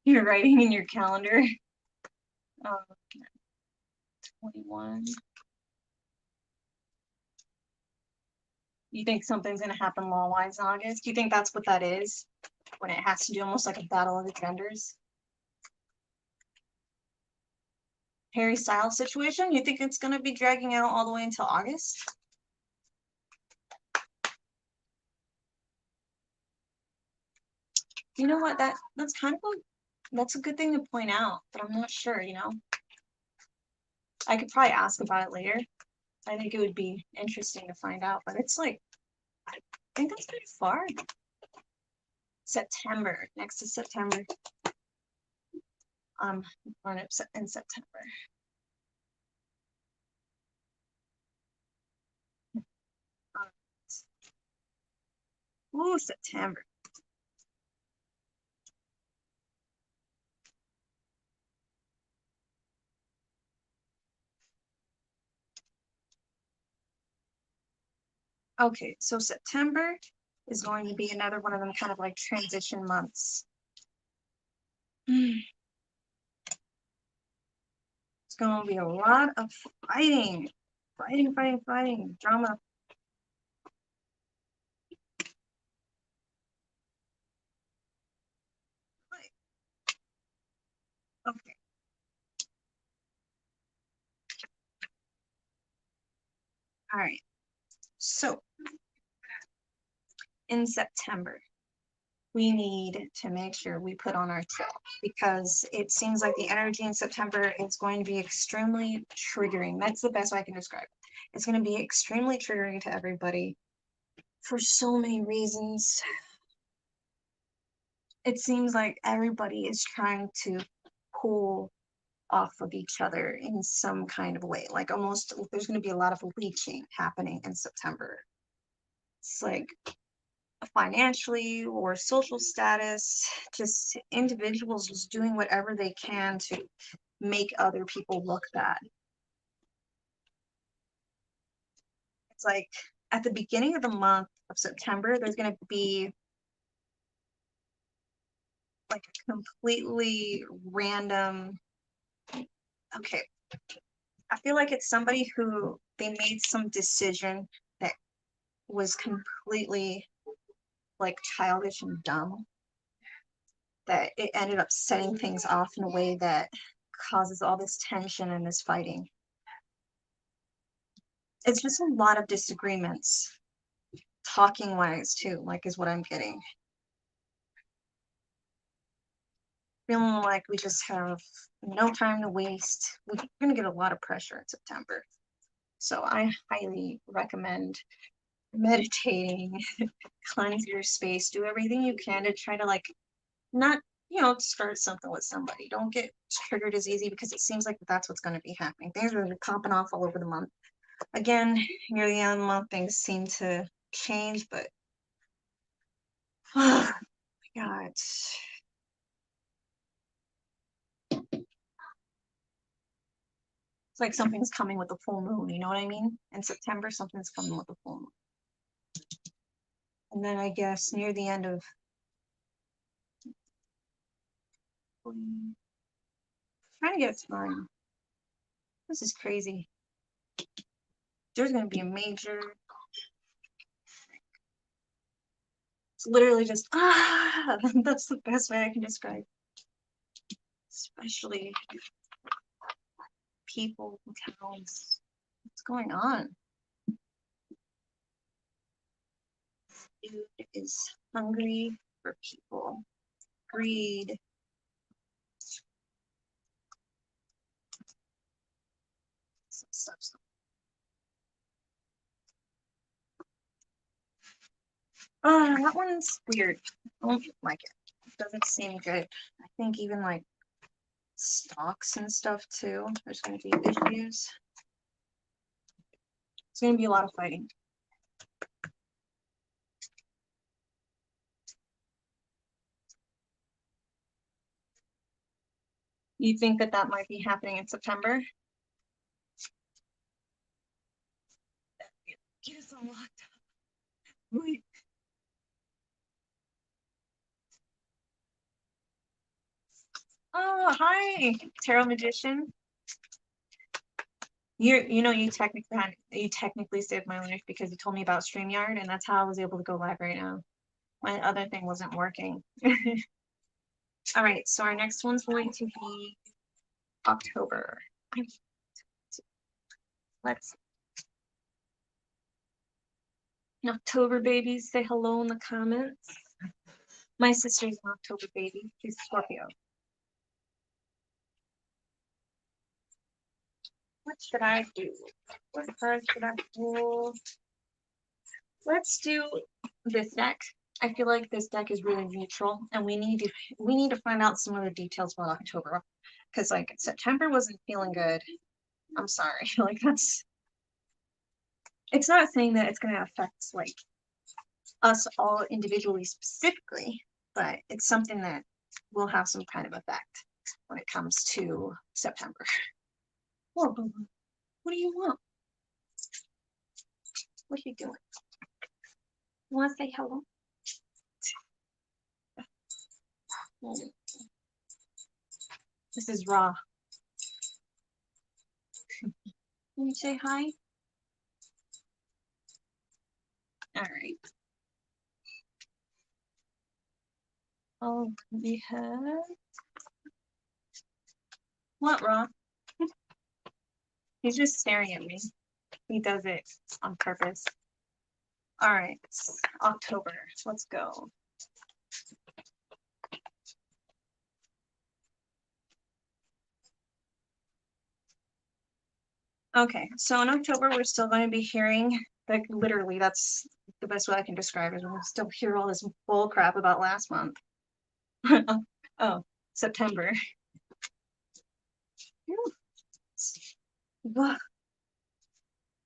You're writing in your calendar. 21. You think something's going to happen law-wise in August? Do you think that's what that is? When it has to do almost like a battle of the genders? Harry Styles situation? You think it's going to be dragging out all the way until August? You know what? That's kind of that's a good thing to point out, but I'm not sure, you know? I could probably ask about it later. I think it would be interesting to find out, but it's like, I think that's pretty far. September, next to September. Born in September. Ooh, September. Okay, so September is going to be another one of them kind of like transition months. It's going to be a lot of fighting. Fighting. Drama. Okay. All right. So in September, we need to make sure we put on our tail because it seems like the energy in September is going to be extremely triggering. That's the best way I can describe it. It's going to be extremely triggering to everybody for so many reasons. It seems like everybody is trying to pull off of each other in some kind of way. Like almost there's going to be a lot of leeching happening in September. It's like financially or social status, just individuals just doing whatever they can to make other people look bad. It's like at the beginning of the month of September, there's going to be like a completely random, okay, I feel like it's somebody who they made some decision that was completely like childish and dumb, that it ended up setting things off in a way that causes all this tension and this fighting. It's just a lot of disagreements, talking wise too, like is what I'm getting. Feeling like we just have no time to waste. We're gonna get a lot of pressure in September. So I highly recommend meditating, cleanse your space, do everything you can to try to like not, you know, start something with somebody. Don't get triggered as easy because it seems like that's what's going to be happening. Things are popping off all over the month. Again, near the end of the month, things seem to change, but oh my God. It's like something's coming with the full moon, you know what I mean? In September, something's coming with the full moon. And then I guess near the end of trying to get time. This is crazy. There's going to be a major. It's literally just, that's the best way I can describe. Especially people, towns. What's going on? Dude is hungry for people. Greed. Some stuff. That one's weird. I don't like it. It doesn't seem good. I think even like stocks and stuff too. There's going to be issues. It's going to be a lot of fighting. You think that that might be happening in September? Get us all locked up. Wait. Oh, hi, Tarot Magician. You technically saved my life because you told me about StreamYard, and that's how I was able to go live right now. My other thing wasn't working. All right, so our next one's going to be October. Let's October babies, say hello in the comments. My sister's an October baby. She's Scorpio. What should I do? What card should I pull? Let's do this deck. I feel like this deck is really neutral, and we need to find out some other details about October, because like September wasn't feeling good. I'm sorry, like it's not saying that it's going to affect like us all individually specifically, but it's something that will have some kind of effect when it comes to September. Whoa, what do you want? What are you doing? You want to say hello? This is Raw. Can you say hi? All right. Oh, we have what, Raw? He's just staring at me. He does it on purpose. All right, October. Let's go. Okay, so in October, we're still going to be hearing, like, literally, that's the best way I can describe it. We'll still hear all this bull crap about last month. Oh, September.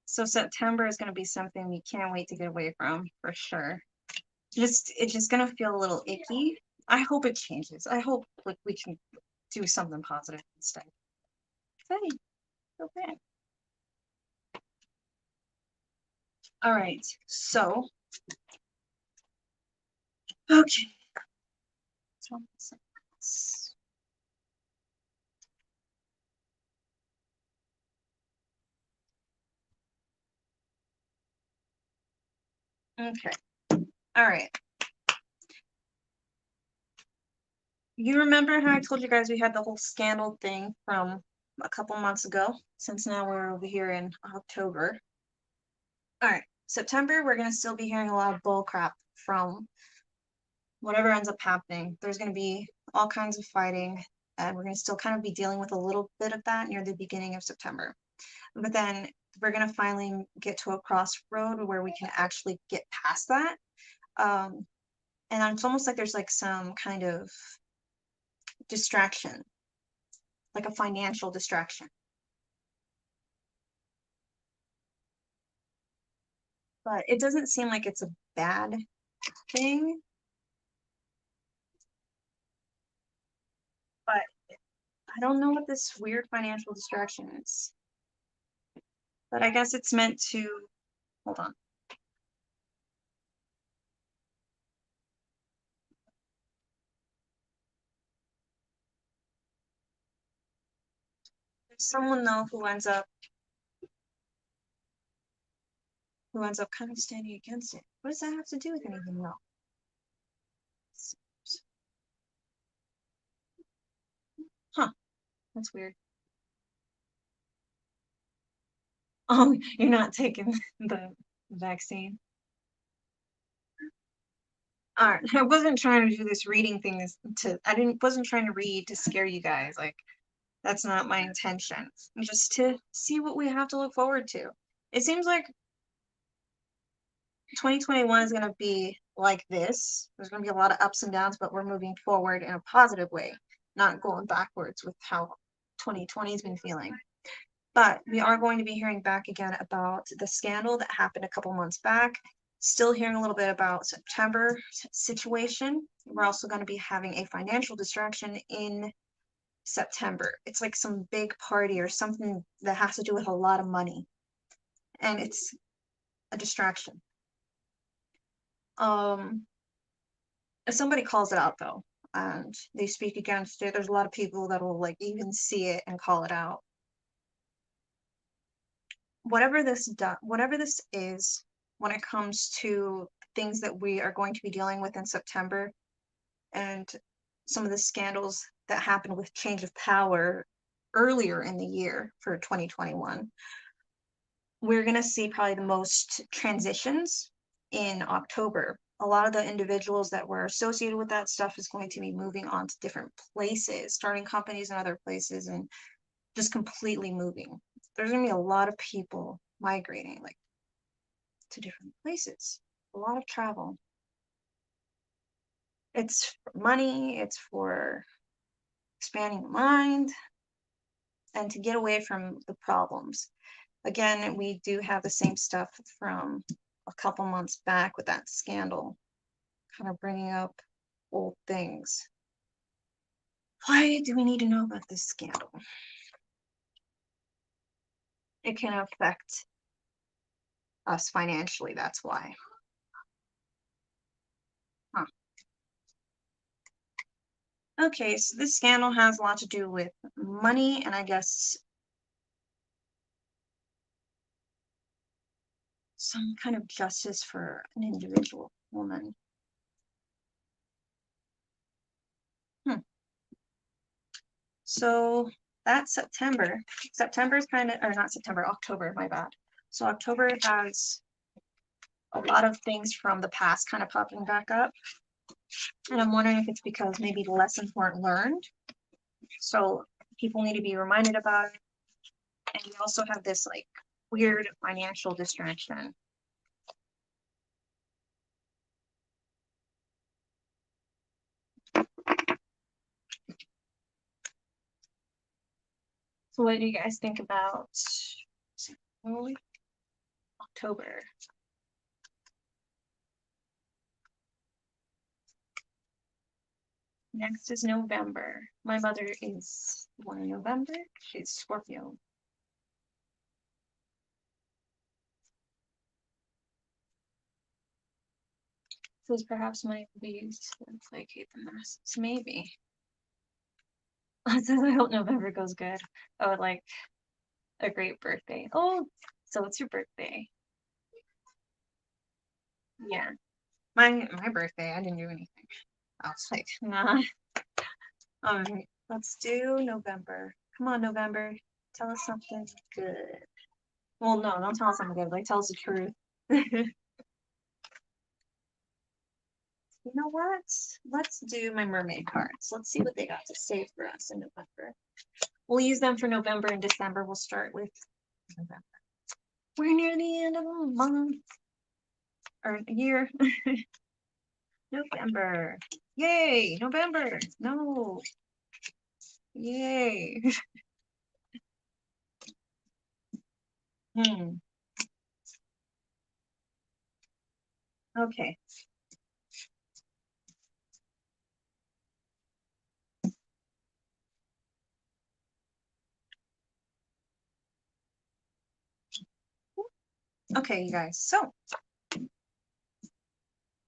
So September is going to be something we can't wait to get away from, for sure. It's just going to feel a little icky. I hope it changes. I hope like we can do something positive instead. Hey, okay. All right, so okay. Okay. All right. You remember how I told you guys we had the whole scandal thing from a couple months ago? Since now we're over here in October. All right. September, we're going to still be hearing a lot of bull crap from whatever ends up happening. There's going to be all kinds of fighting, and we're going to still kind of be dealing with a little bit of that near the beginning of September. But then we're going to finally get to a crossroad where we can actually get past that. And it's almost like there's like some kind of distraction, like a financial distraction. But it doesn't seem like it's a bad thing. But I don't know what this weird financial distraction is. But I guess it's meant to, hold on. There's someone though who ends up kind of standing against it. What does that have to do with anything though? Huh, that's weird. Oh, you're not taking the vaccine. All right, I wasn't trying to do this reading thing wasn't trying to read to scare you guys. Like, that's not my intention. Just to see what we have to look forward to. It seems like 2021 is going to be like this. There's going to be a lot of ups and downs, but we're moving forward in a positive way, not going backwards with how 2020 has been feeling. But we are going to be hearing back again about the scandal that happened a couple months back. Still hearing a little bit about September situation. We're also going to be having a financial distraction in September. It's like some big party or something that has to do with a lot of money. And it's a distraction. If somebody calls it out though, and they speak against it, there's a lot of people that will like even see it and call it out. Whatever this is, when it comes to things that we are going to be dealing with in September, and some of the scandals that happened with change of power earlier in the year for 2021. We're going to see probably the most transitions in October. A lot of the individuals that were associated with that stuff is going to be moving on to different places, starting companies in other places, and just completely moving. There's going to be a lot of people migrating, like, to different places. A lot of travel. It's for money, it's for expanding the mind, and to get away from the problems. Again, we do have the same stuff from a couple months back with that scandal, kind of bringing up old things. Why do we need to know about this scandal? It can affect us financially, that's why. Huh. Okay, so this scandal has a lot to do with money, and I guess some kind of justice for an individual woman. So that's September. September is kind of, or not September, October, my bad. So October has a lot of things from the past kind of popping back up. And I'm wondering if it's because maybe the lessons weren't learned. So people need to be reminded about it. And we also have this like weird financial distraction. So what do you guys think about October? Next is November. My mother is born in November. She's Scorpio. Says perhaps money will be used to placate the masses. Maybe. It says I hope November goes good. I would like a great birthday. Oh, so it's your birthday. Yeah. My birthday, I didn't do anything. I was like, nah. All right, let's do November. Come on, November. Tell us something good. Well, no, don't tell us something good. Like, tell us the truth. You know what? Let's do my mermaid cards. Let's see what they got to say for us in November. We'll use them for November and December. We'll start with November. We're near the end of the month. Or year. November. Yay! November. No. Yay. Okay. Okay, you guys. So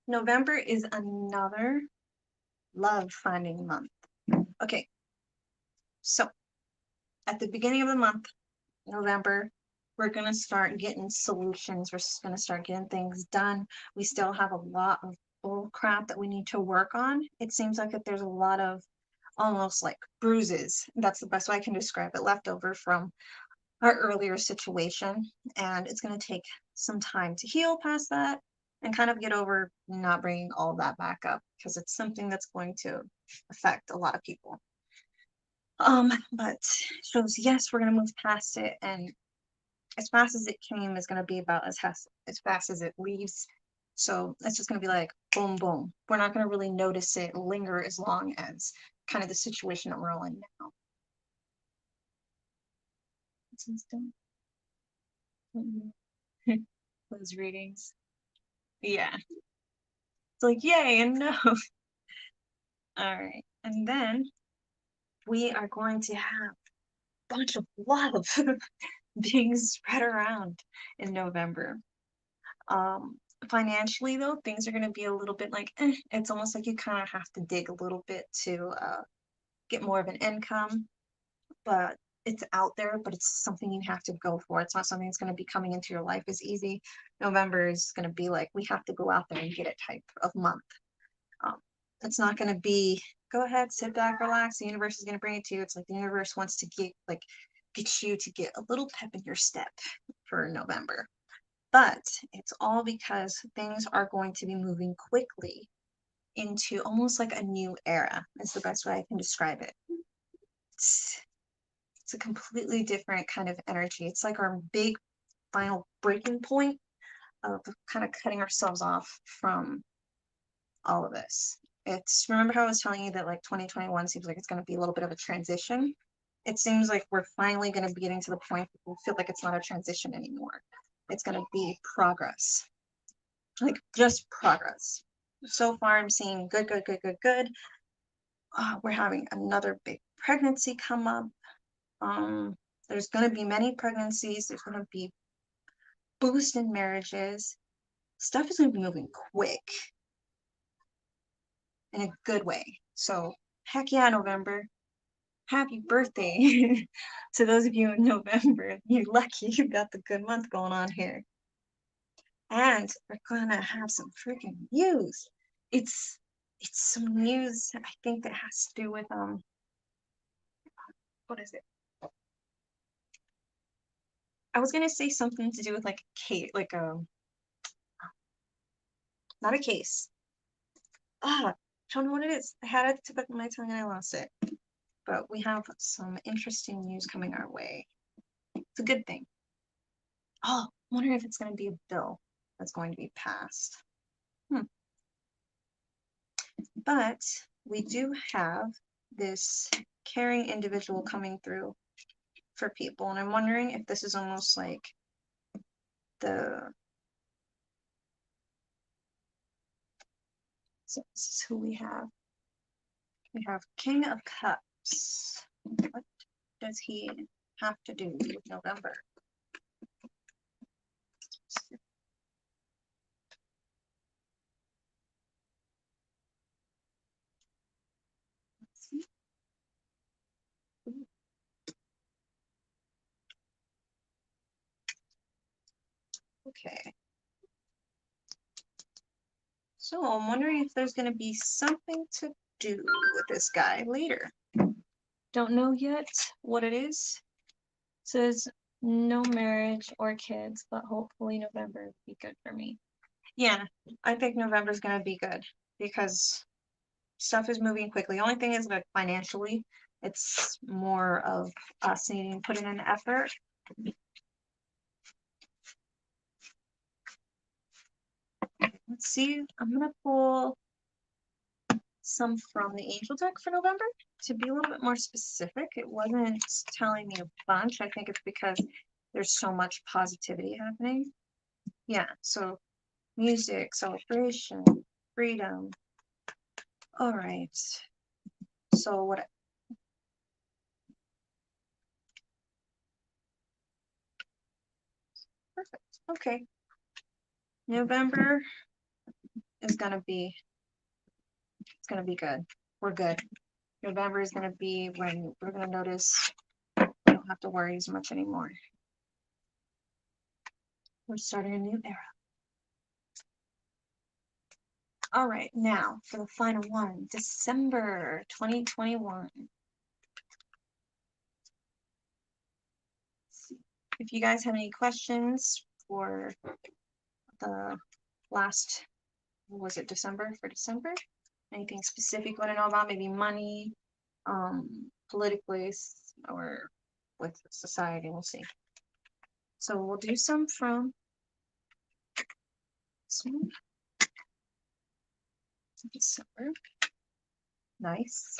November is another love finding month. Okay. So at the beginning of the month, November, we're going to start getting solutions. We're going to start getting things done. We still have a lot of bull crap that we need to work on. It seems like that there's a lot of almost like bruises. That's the best way I can describe it, left over from our earlier situation. And it's going to take some time to heal past that and kind of get over not bringing all that back up, because it's something that's going to affect a lot of people. But shows, yes, we're going to move past it, and as fast as it came is going to be about as fast as it leaves. So it's just going to be like boom, boom. We're not going to really notice it linger as long as kind of the situation that we're all in now. Those readings. Yeah. It's like, yay and no. All right. And then we are going to have a bunch of love being spread around in November. Financially though, things are going to be a little bit like, it's almost like you kind of have to dig a little bit to get more of an income, but it's out there, but it's something you have to go for. It's not something that's going to be coming into your life as easy. November is going to be like, we have to go out there and get it type of month. It's not going to be go ahead, sit back, relax. The universe is going to bring it to you. It's like the universe wants to get you to get a little pep in your step for November. But it's all because things are going to be moving quickly into almost like a new era, is the best way I can describe it. It's a completely different kind of energy. It's like our big final breaking point of kind of cutting ourselves off from all of this. It's, remember how I was telling you that like 2021 seems like it's going to be a little bit of a transition? It seems like we're finally going to be getting to the point where we feel like it's not a transition anymore. It's going to be progress, like just progress. So far, I'm seeing good, good, good, good, good. We're having another big pregnancy come up. There's going to be many pregnancies. There's going to be boost in marriages. Stuff is going to be moving quick in a good way. So heck yeah, November. Happy birthday to those of you in November. You're lucky you've got the good month going on here. And we're gonna have some freaking news. It's some news I think that has to do with what is it? I was gonna say something to do with like a case, like not a case. I don't know what it is. I had it at the tip of my tongue and I lost it. But we have some interesting news coming our way. It's a good thing. Oh, I wonder if it's going to be a bill that's going to be passed. But we do have this caring individual coming through for people. And I'm wondering if this is almost like so this is who we have. We have King of Cups. What does he have to do with November? Let's see. Okay. So I'm wondering if there's going to be something to do with this guy later. Don't know yet what it is. It says no marriage or kids, but hopefully November will be good for me. Yeah, I think November is going to be good because stuff is moving quickly. The only thing is that financially, it's more of us needing to put in an effort. Let's see. I'm going to pull some from the angel deck for November to be a little bit more specific. It wasn't telling me a bunch. I think it's because there's so much positivity happening. Yeah, so music, celebration, freedom. All right. So what? Perfect. Okay. November is gonna be. It's gonna be good. We're good. November is gonna be when we're gonna notice we don't have to worry as much anymore. We're starting a new era. All right, now for the final one, December 2021. If you guys have any questions for the last, what was it, December, for December? Anything specific you want to know about, maybe money, politically, or with society, we'll see. So we'll do some from this one. December. Nice.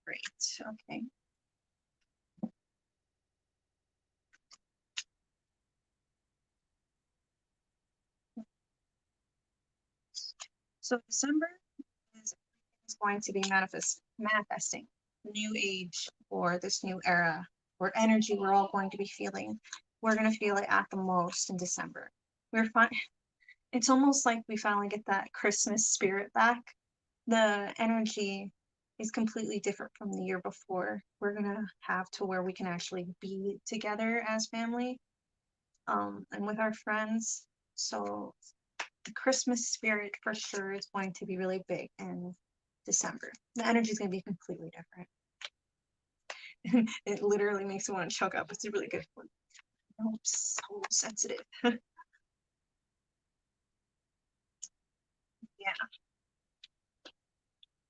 Great. Okay. So December is going to be manifesting new age or this new era or energy we're all going to be feeling. We're going to feel it at the most in December. We're fine. It's almost like we finally get that Christmas spirit back. The energy is completely different from the year before. We're gonna have to where we can actually be together as family, and with our friends. So the Christmas spirit for sure is going to be really big in December. The energy is going to be completely different. It literally makes me want to choke up. It's a really good one. I'm so sensitive. Yeah.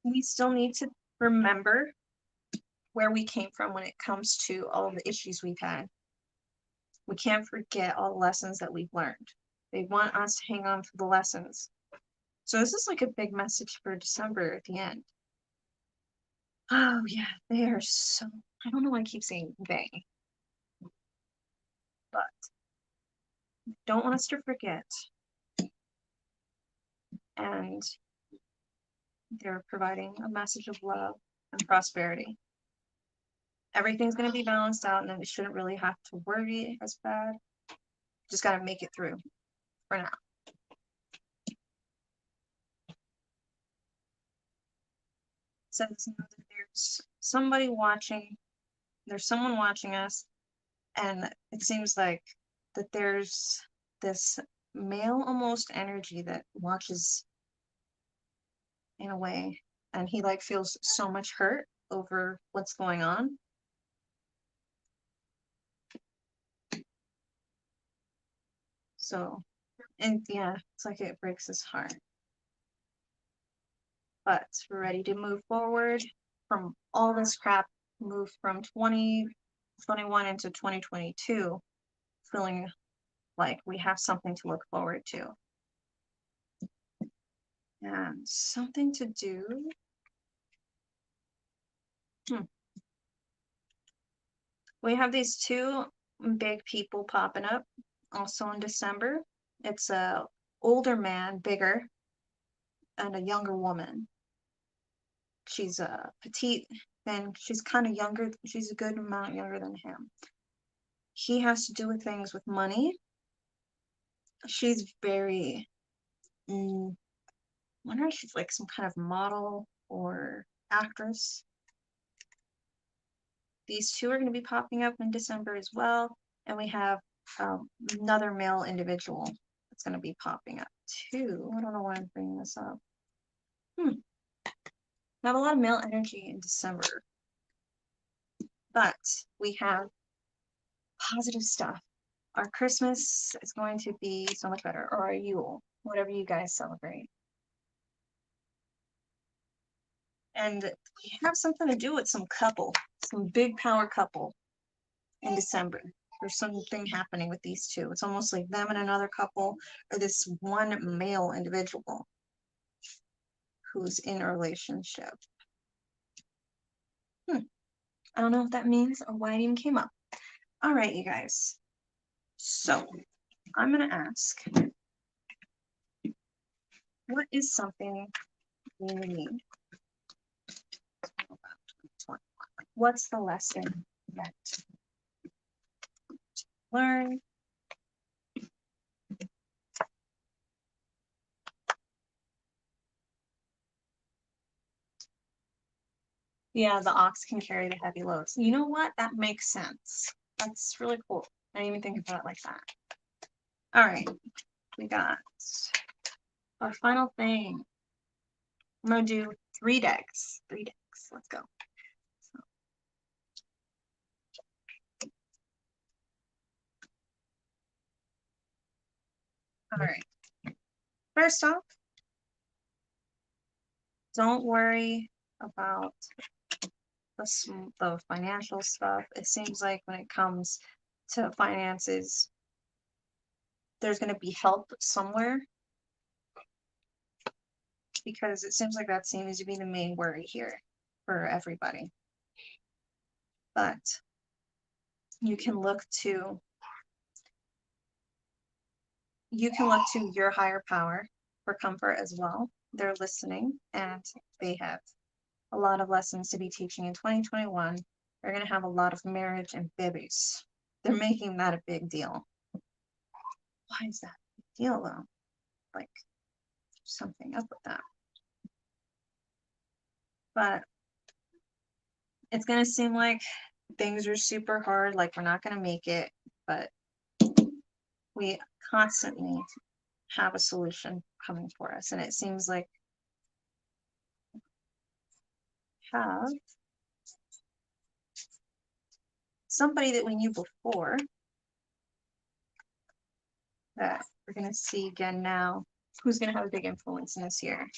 We still need to remember where we came from when it comes to all of the issues we've had. We can't forget all the lessons that we've learned. They want us to hang on to the lessons. So this is like a big message for December at the end. Oh yeah, they are so, I don't know why I keep saying they, but don't want us to forget. And they're providing a message of love and prosperity. Everything's going to be balanced out, and then we shouldn't really have to worry as bad. Just got to make it through for now. Says that there's somebody watching, there's someone watching us, and it seems like that there's this male almost energy that watches in a way, and he like feels so much hurt over what's going on. So, and yeah, it's like it breaks his heart. But we're ready to move forward from all this crap, move from 2021 into 2022, feeling like we have something to look forward to. And something to do. We have these two big people popping up also in December. It's a older man, bigger, and a younger woman. She's a petite, and she's kind of younger. She's a good amount younger than him. He has to do with things with money. She's very, I wonder if she's like some kind of model or actress. These two are going to be popping up in December as well. And we have another male individual that's going to be popping up too. I don't know why I'm bringing this up. I have a lot of male energy in December. But we have positive stuff. Our Christmas is going to be so much better, or our Yule, whatever you guys celebrate. And we have something to do with some couple, some big power couple in December. There's something happening with these two. It's almost like them and another couple, or this one male individual who's in a relationship. I don't know what that means or why it even came up. All right, you guys. So I'm going to ask, what is something you need? What's the lesson that learn? Yeah, the ox can carry the heavy loads. You know what? That makes sense. That's really cool. I didn't even think about it like that. All right, we got our final thing. I'm gonna do 3 decks. 3 decks. Let's go. All right. First off, don't worry about the financial stuff. It seems like when it comes to finances, there's going to be help somewhere, because it seems like that seems to be the main worry here for everybody. But you can look to your higher power for comfort as well. They're listening, and they have a lot of lessons to be teaching in 2021. They're going to have a lot of marriage and babies. They're making that a big deal. Why is that a big deal though? Like, something up with that. But it's going to seem like things are super hard, like we're not going to make it, but we constantly have a solution coming for us. And it seems like have somebody that we knew before that we're going to see again now, who's going to have a big influence in this year.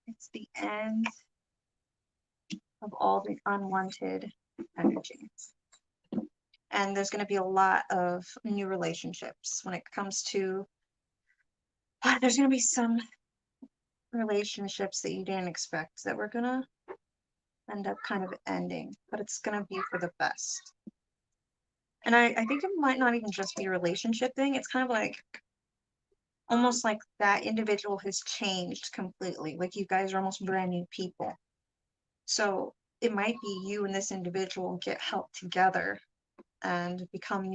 It's the end of all the unwanted energy. And there's going to be a lot of new relationships when it comes to, there's going to be some relationships that you didn't expect that we're going to end up kind of ending, but it's going to be for the best. And I think it might not even just be a relationship thing. It's kind of like, almost like that individual has changed completely. Like you guys are almost brand new people. So it might be you and this individual get help together and become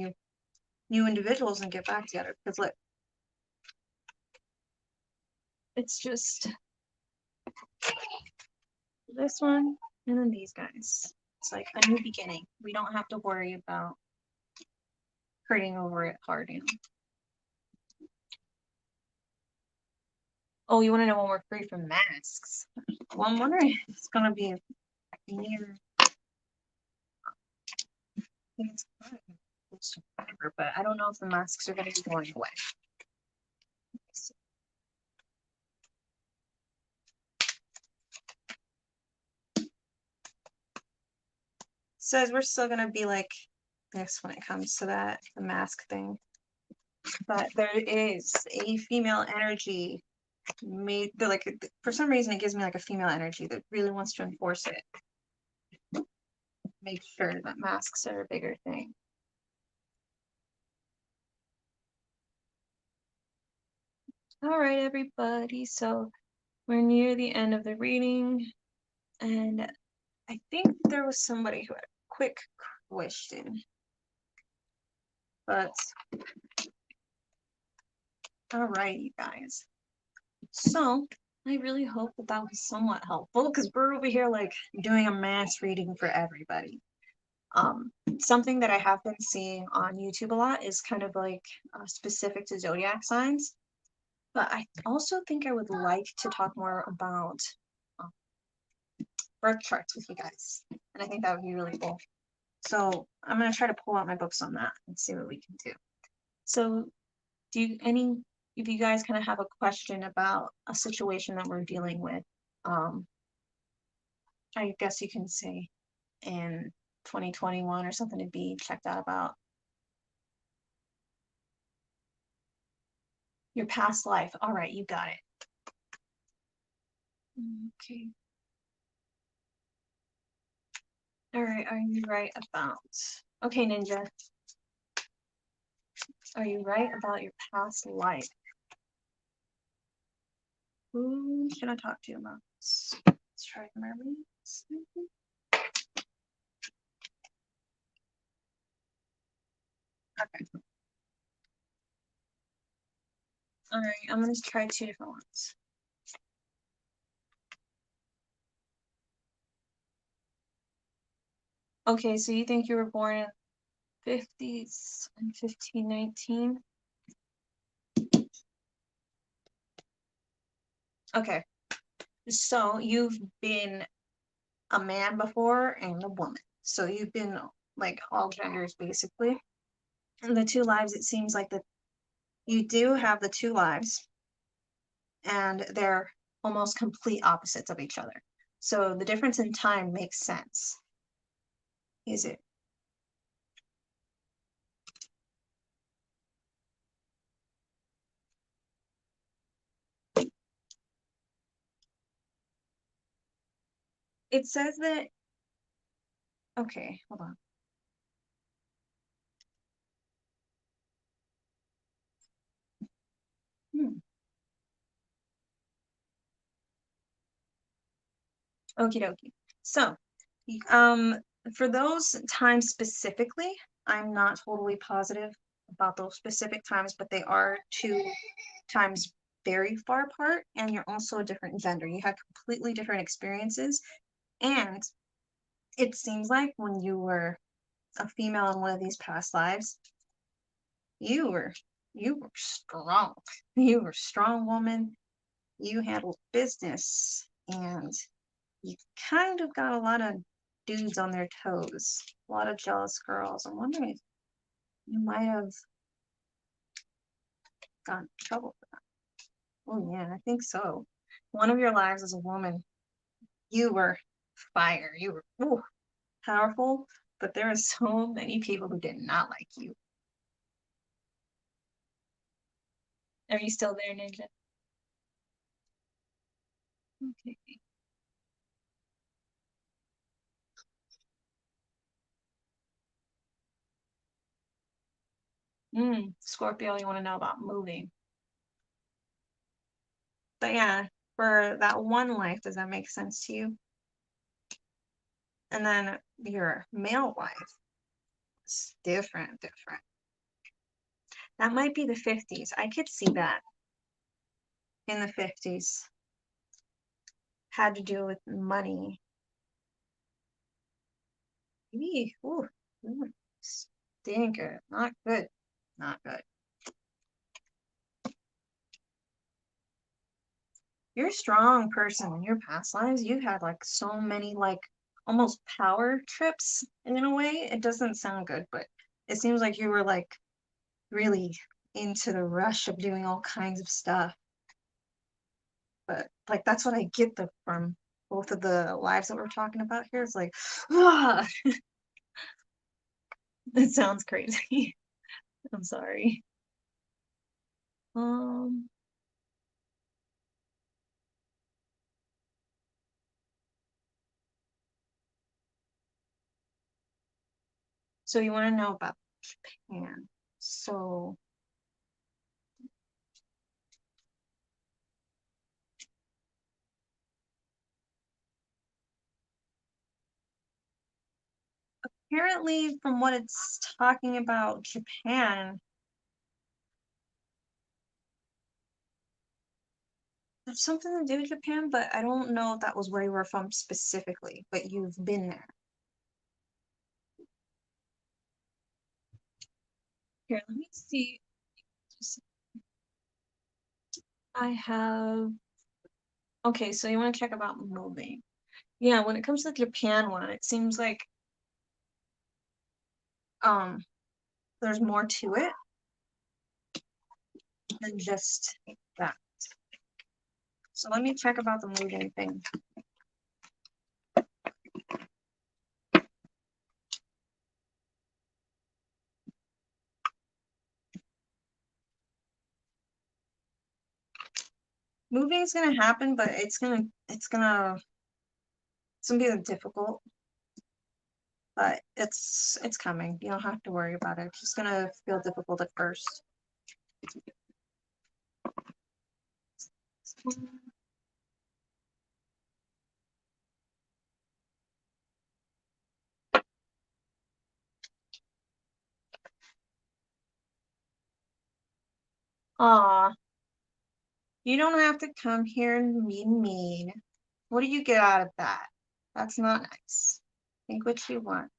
new individuals and get back together. Because look, it's just this one and then these guys. It's like a new beginning. We don't have to worry about hurting over it hard, you know. Oh, you want to know when we're free from masks? Well, I'm wondering if it's going to be near. I think it's close to November, but I don't know if the masks are going to be going away. Says we're still going to be like this when it comes to that, the mask thing. But there is a female energy made, like, for some reason it gives me like a female energy that really wants to enforce it. Make sure that masks are a bigger thing. All right, everybody. So we're near the end of the reading. And I think there was somebody who had a quick question. But all right, you guys. So I really hope that that was somewhat helpful because we're over here like doing a mass reading for everybody. Something that I have been seeing on YouTube a lot is kind of like specific to zodiac signs. But I also think I would like to talk more about birth charts with you guys. And I think that would be really cool. So I'm going to try to pull out my books on that and see what we can do. So if you guys kind of have a question about a situation that we're dealing with, I guess you can say in 2021 or something to be checked out about. Your past life. All right, you got it. Okay. All right, are you right about... Okay, Ninja. Are you right about your past life? Who should I talk to about this? Let's try mermaids. Okay. All right, I'm going to try two different ones. Okay, so you think you were born in 50s and 1519? Okay, so you've been a man before and a woman. So you've been like all genders basically. And the two lives, it seems like that you do have the two lives and they're almost complete opposites of each other. So the difference in time makes sense. Is it? It says that, okay, hold on. Okie dokie. So, for those times specifically, I'm not totally positive about those specific times, but they are two times very far apart, and you're also a different gender. You had completely different experiences, and it seems like when you were a female in one of these past lives, you were strong. You were a strong woman. You handled business, and you kind of got a lot of dudes on their toes. A lot of jealous girls. I'm wondering if you might have gotten in trouble for that. Oh yeah, I think so. One of your lives as a woman, you were fire. You were powerful, but there are so many people who did not like you. Are you still there, Ninja? Okay. Scorpio, you want to know about moving. But yeah, for that one life, does that make sense to you? And then your male life is different. That might be the 50s. I could see that in the 50s. Had to do with money. Maybe, stinker. Not good. Not good. You're a strong person in your past lives. You had like so many like almost power trips in a way. It doesn't sound good, but it seems like you were like really into the rush of doing all kinds of stuff. But like that's what I get from both of the lives that we're talking about here. It's like, ah, it sounds crazy. I'm sorry. Um, so you want to know about Japan. So apparently from what it's talking about Japan, there's something to do with Japan, but I don't know if that was where you were from specifically, but you've been there. Here, let me see. I have, okay, so you want to check about moving. Yeah, when it comes to the Japan one, it seems like um there's more to it than just that. So let me check about the moving thing. Moving is gonna happen, but it's gonna be difficult. But it's coming. You don't have to worry about it. It's just gonna feel difficult at first. Aw, you don't have to come here and be mean. What do you get out of that? That's not nice. Think what you want.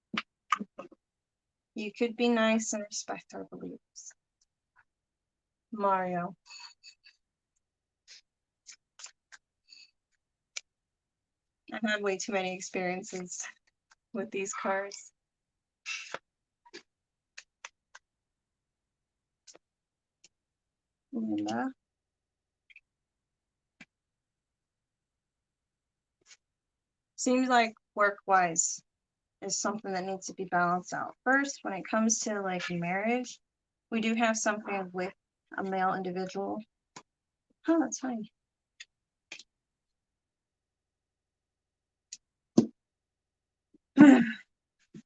You could be nice and respect our beliefs. Mario. I've had way too many experiences with these cards. Linda. Seems like work-wise is something that needs to be balanced out. First, when it comes to like marriage, we do have something with a male individual. Oh, that's funny. When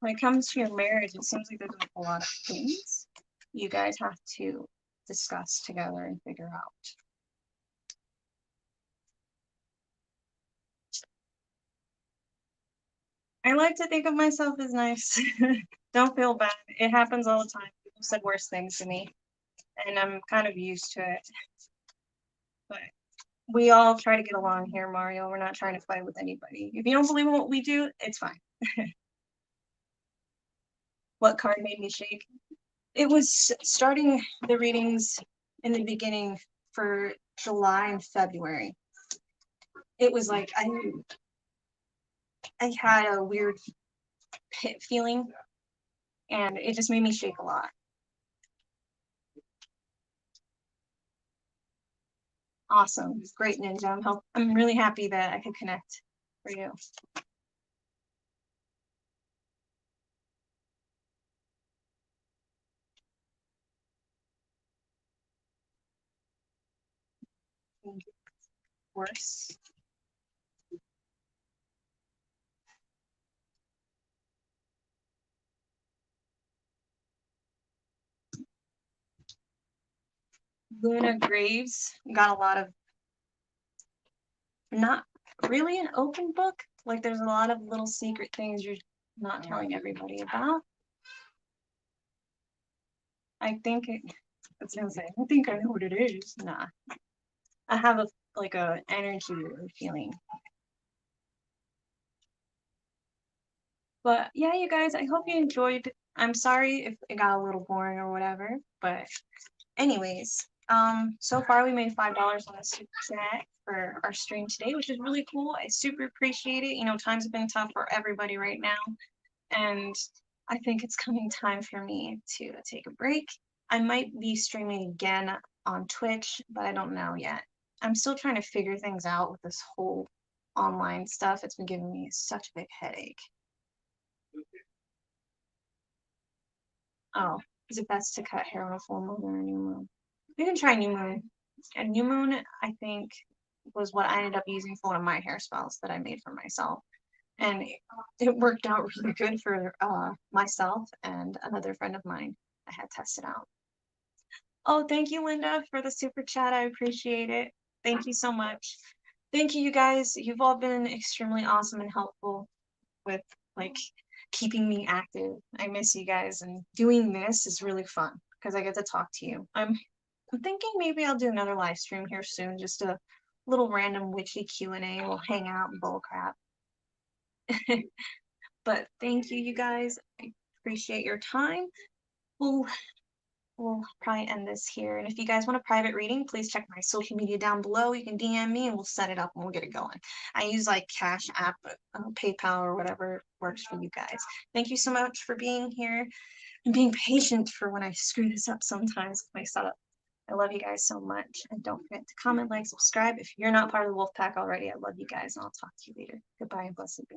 it comes to your marriage, it seems like there's a lot of things you guys have to discuss together and figure out. I like to think of myself as nice. Don't feel bad. It happens all the time. People said worse things to me, and I'm kind of used to it. But we all try to get along here, Mario. We're not trying to fight with anybody. If you don't believe in what we do, it's fine. What card made me shake? It was starting the readings in the beginning for July and February. It was like I had a weird pit feeling, and it just made me shake a lot. Awesome. Great, Ninja. I'm really happy that I could connect for you. Of course. Luna Graves got a lot of, not really an open book. Like there's a lot of little secret things you're not telling everybody about. I think it, that's gonna say, I think I know what it is. Nah. I have a energy or feeling. But yeah, you guys, I hope you enjoyed. I'm sorry if it got a little boring or whatever, but anyways, so far we made $5 on a super chat for our stream today, which is really cool. I super appreciate it. You know, times have been tough for everybody right now, and I think it's coming time for me to take a break. I might be streaming again on Twitch, but I don't know yet. I'm still trying to figure things out with this whole online stuff. It's been giving me such a big headache. Oh, is it best to cut hair on a full moon or a new moon? We can try new moon. A new moon, I think, was what I ended up using for one of my hairstyles that I made for myself. And it worked out really good for myself and another friend of mine I had tested out. Oh, thank you, Linda, for the super chat. I appreciate it. Thank you so much. Thank you, you guys. You've all been extremely awesome and helpful with like keeping me active. I miss you guys, and doing this is really fun because I get to talk to you. I'm thinking maybe I'll do another live stream here soon, just a little random witchy Q&A. We'll hang out and bull crap. But thank you, you guys. I appreciate your time. We'll probably end this here. And if you guys want a private reading, please check my social media down below. You can DM me and we'll set it up and we'll get it going. I use like Cash App, PayPal, or whatever works for you guys. Thank you so much for being here and being patient for when I screw this up sometimes with my setup. I love you guys so much. And don't forget to comment, like, subscribe. If you're not part of the Wolf Pack already, I love you guys and I'll talk to you later. Goodbye and blessed be.